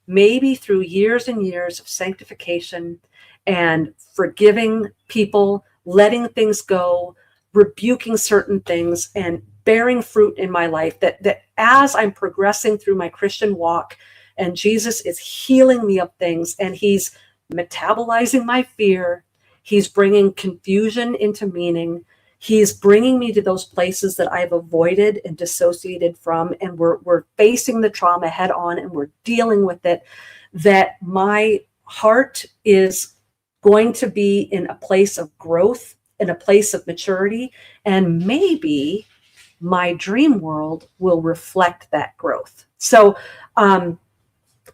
Maybe through years and years of sanctification and forgiving people, letting things go, rebuking certain things, and bearing fruit in my life, that as I'm progressing through my Christian walk and Jesus is healing me of things and he's metabolizing my fear, he's bringing confusion into meaning, he's bringing me to those places that I've avoided and dissociated from, and we're facing the trauma head on and we're dealing with it, that my heart is going to be in a place of growth, in a place of maturity, and maybe my dream world will reflect that growth. So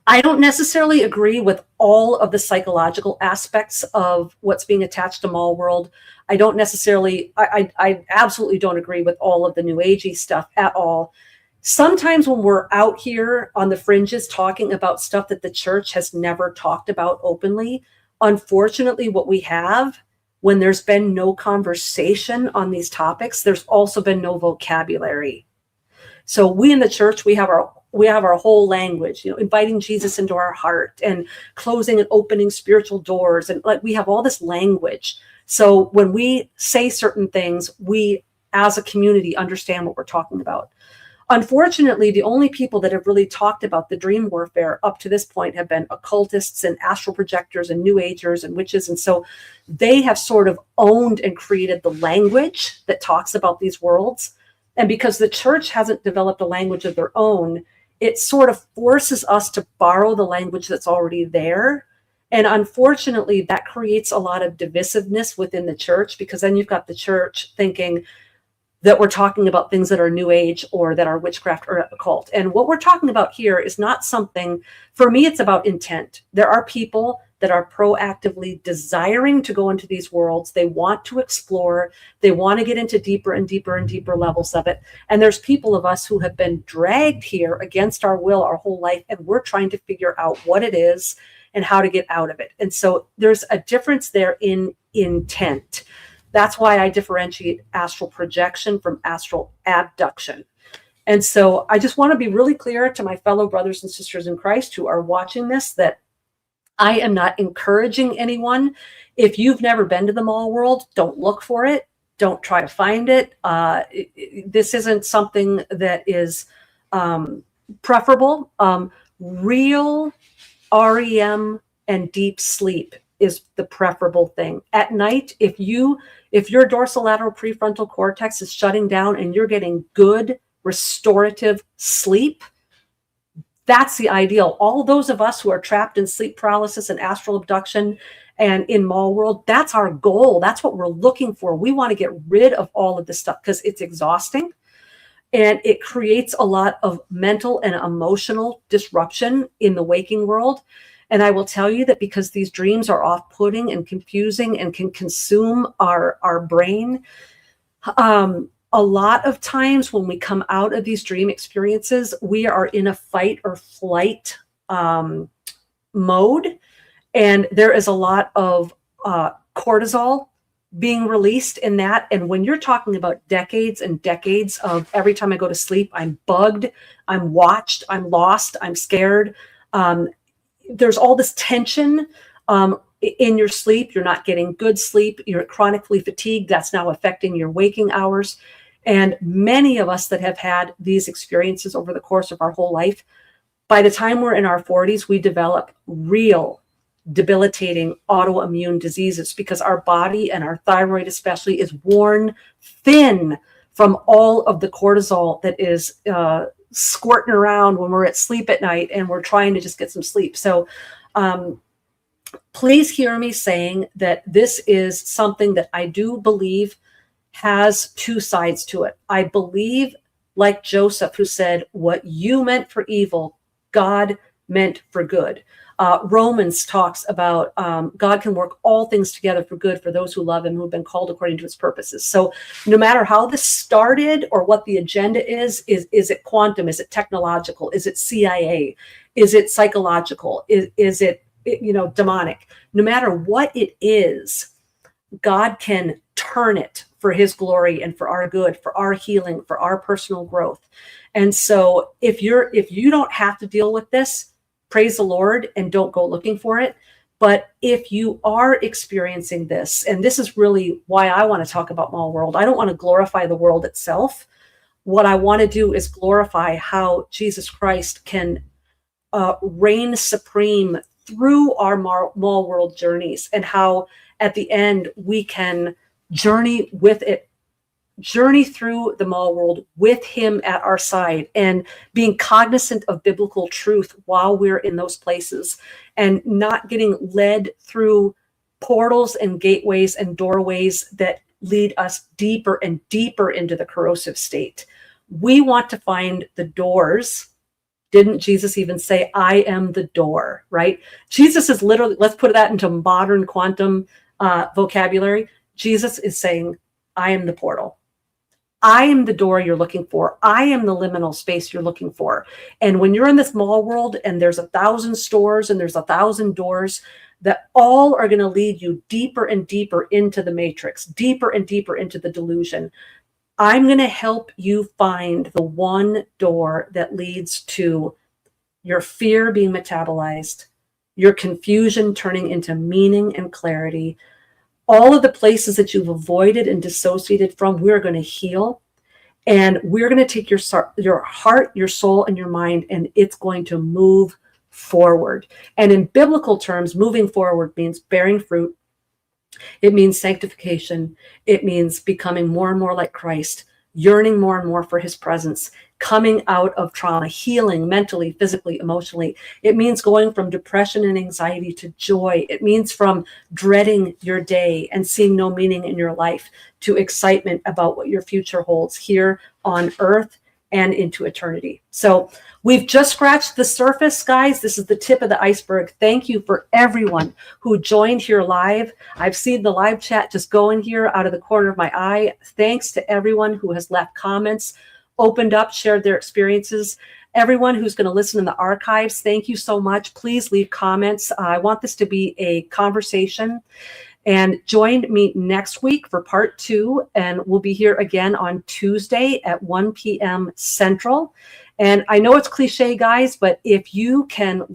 I don't necessarily agree with all of the psychological aspects of what's being attached to mall world. I don't necessarily, I absolutely don't agree with all of the new agey stuff at all. Sometimes when we're out here on the fringes talking about stuff that the church has never talked about openly, unfortunately, what we have, when there's been no conversation on these topics, there's also been no vocabulary. So we in the church, we have our whole language, inviting Jesus into our heart and closing and opening spiritual doors. And like we have all this language. So when we say certain things, we as a community understand what we're talking about. Unfortunately, the only people that have really talked about the dream warfare up to this point have been occultists and astral projectors and new agers and witches. And so they have sort of owned and created the language that talks about these worlds. And because the church hasn't developed a language of their own, it sort of forces us to borrow the language that's already there. And unfortunately, that creates a lot of divisiveness within the church, because then you've got the church thinking that we're talking about things that are new age or that are witchcraft or occult. And what we're talking about here is not something, for me, it's about intent. There are people that are proactively desiring to go into these worlds. They want to explore. They want to get into deeper and deeper and deeper levels of it. And there's people of us who have been dragged here against our will our whole life, and we're trying to figure out what it is and how to get out of it. And so there's a difference there in intent. That's why I differentiate astral projection from astral abduction. And so I just want to be really clear to my fellow brothers and sisters in Christ who are watching this, that I am not encouraging anyone. If you've never been to the mall world, don't look for it. Don't try to find it. This isn't something that is preferable. Real REM and deep sleep is the preferable thing. At night, if your dorsolateral prefrontal cortex is shutting down and you're getting good restorative sleep, That's the ideal. All those of us who are trapped in sleep paralysis and astral abduction and in mall world, that's our goal. That's what we're looking for. We want to get rid of all of this stuff because it's exhausting and it creates a lot of mental and emotional disruption in the waking world. And I will tell you that because these dreams are off-putting and confusing and can consume our brain, a lot of times when we come out of these dream experiences, we are in a fight or flight mode. And there is a lot of cortisol being released in that. And when you're talking about decades and decades of every time I go to sleep, I'm bugged, I'm watched, I'm lost, I'm scared. There's all this tension in your sleep. You're not getting good sleep. You're chronically fatigued. That's now affecting your waking hours. And many of us that have had these experiences over the course of our whole life, by the time we're in our 40s, we develop real debilitating autoimmune diseases because our body, and our thyroid especially, is worn thin from all of the cortisol that is squirting around when we're at sleep at night and we're trying to just get some sleep. So please hear me saying that this is something that I do believe has two sides to it. I believe, like Joseph, who said, what you meant for evil, God meant for good. Romans talks about God can work all things together for good for those who love him, who have been called according to his purposes. So no matter how this started or what the agenda is it quantum? Is it technological? Is it CIA? Is it psychological? Is it demonic? No matter what it is, God can turn it for his glory and for our good, for our healing, for our personal growth. And so if you don't have to deal with this, praise the Lord and don't go looking for it. But if you are experiencing this, and this is really why I want to talk about mall world, I don't want to glorify the world itself. What I want to do is glorify how Jesus Christ can reign supreme through our mall world journeys, and how at the end we can journey through the mall world with him at our side, and being cognizant of biblical truth while we're in those places, and not getting led through portals and gateways and doorways that lead us deeper and deeper into the corrosive state. We want to find the doors. Didn't Jesus even say, I am the door, right? Jesus is literally, let's put that into modern quantum vocabulary. Jesus is saying, I am the portal. I am the door you're looking for. I am the liminal space you're looking for. And when you're in this mall world and there's 1,000 stores and there's 1,000 doors that all are going to lead you deeper and deeper into the matrix, deeper and deeper into the delusion, I'm going to help you find the one door that leads to your fear being metabolized, your confusion turning into meaning and clarity. All of the places that you've avoided and dissociated from, we're going to heal. And we're going to take your heart, your soul, and your mind, and it's going to move forward. And in biblical terms, moving forward means bearing fruit. It means sanctification. It means becoming more and more like Christ, yearning more and more for his presence, coming out of trauma, healing mentally, physically, emotionally. It means going from depression and anxiety to joy. It means from dreading your day and seeing no meaning in your life to excitement about what your future holds here on earth and into eternity. So we've just scratched the surface, guys. This is the tip of the iceberg. Thank you for everyone who joined here live. I've seen the live chat just going here out of the corner of my eye. Thanks to everyone who has left comments, opened up, shared their experiences. Everyone who's going to listen in the archives, thank you so much. Please leave comments. I want this to be a conversation. And join me next week for part 2. And we'll be here again on Tuesday at 1 p.m. Central. And I know it's cliche, guys, but if you can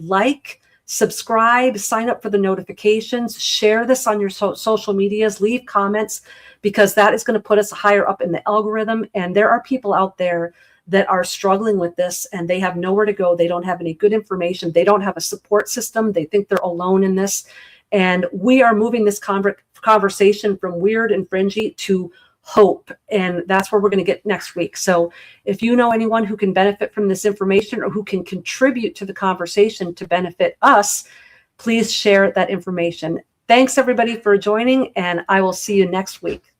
subscribe, sign up for the notifications, share this on your social medias, leave comments, because that is going to put us higher up in the algorithm. And there are people out there that are struggling with this and they have nowhere to go. They don't have any good information. They don't have a support system. They think they're alone in this. And we are moving this conversation from weird and fringy to hope. And that's where we're going to get next week. So if you know anyone who can benefit from this information or who can contribute to the conversation to benefit us, please share that information. Thanks everybody for joining, and I will see you next week.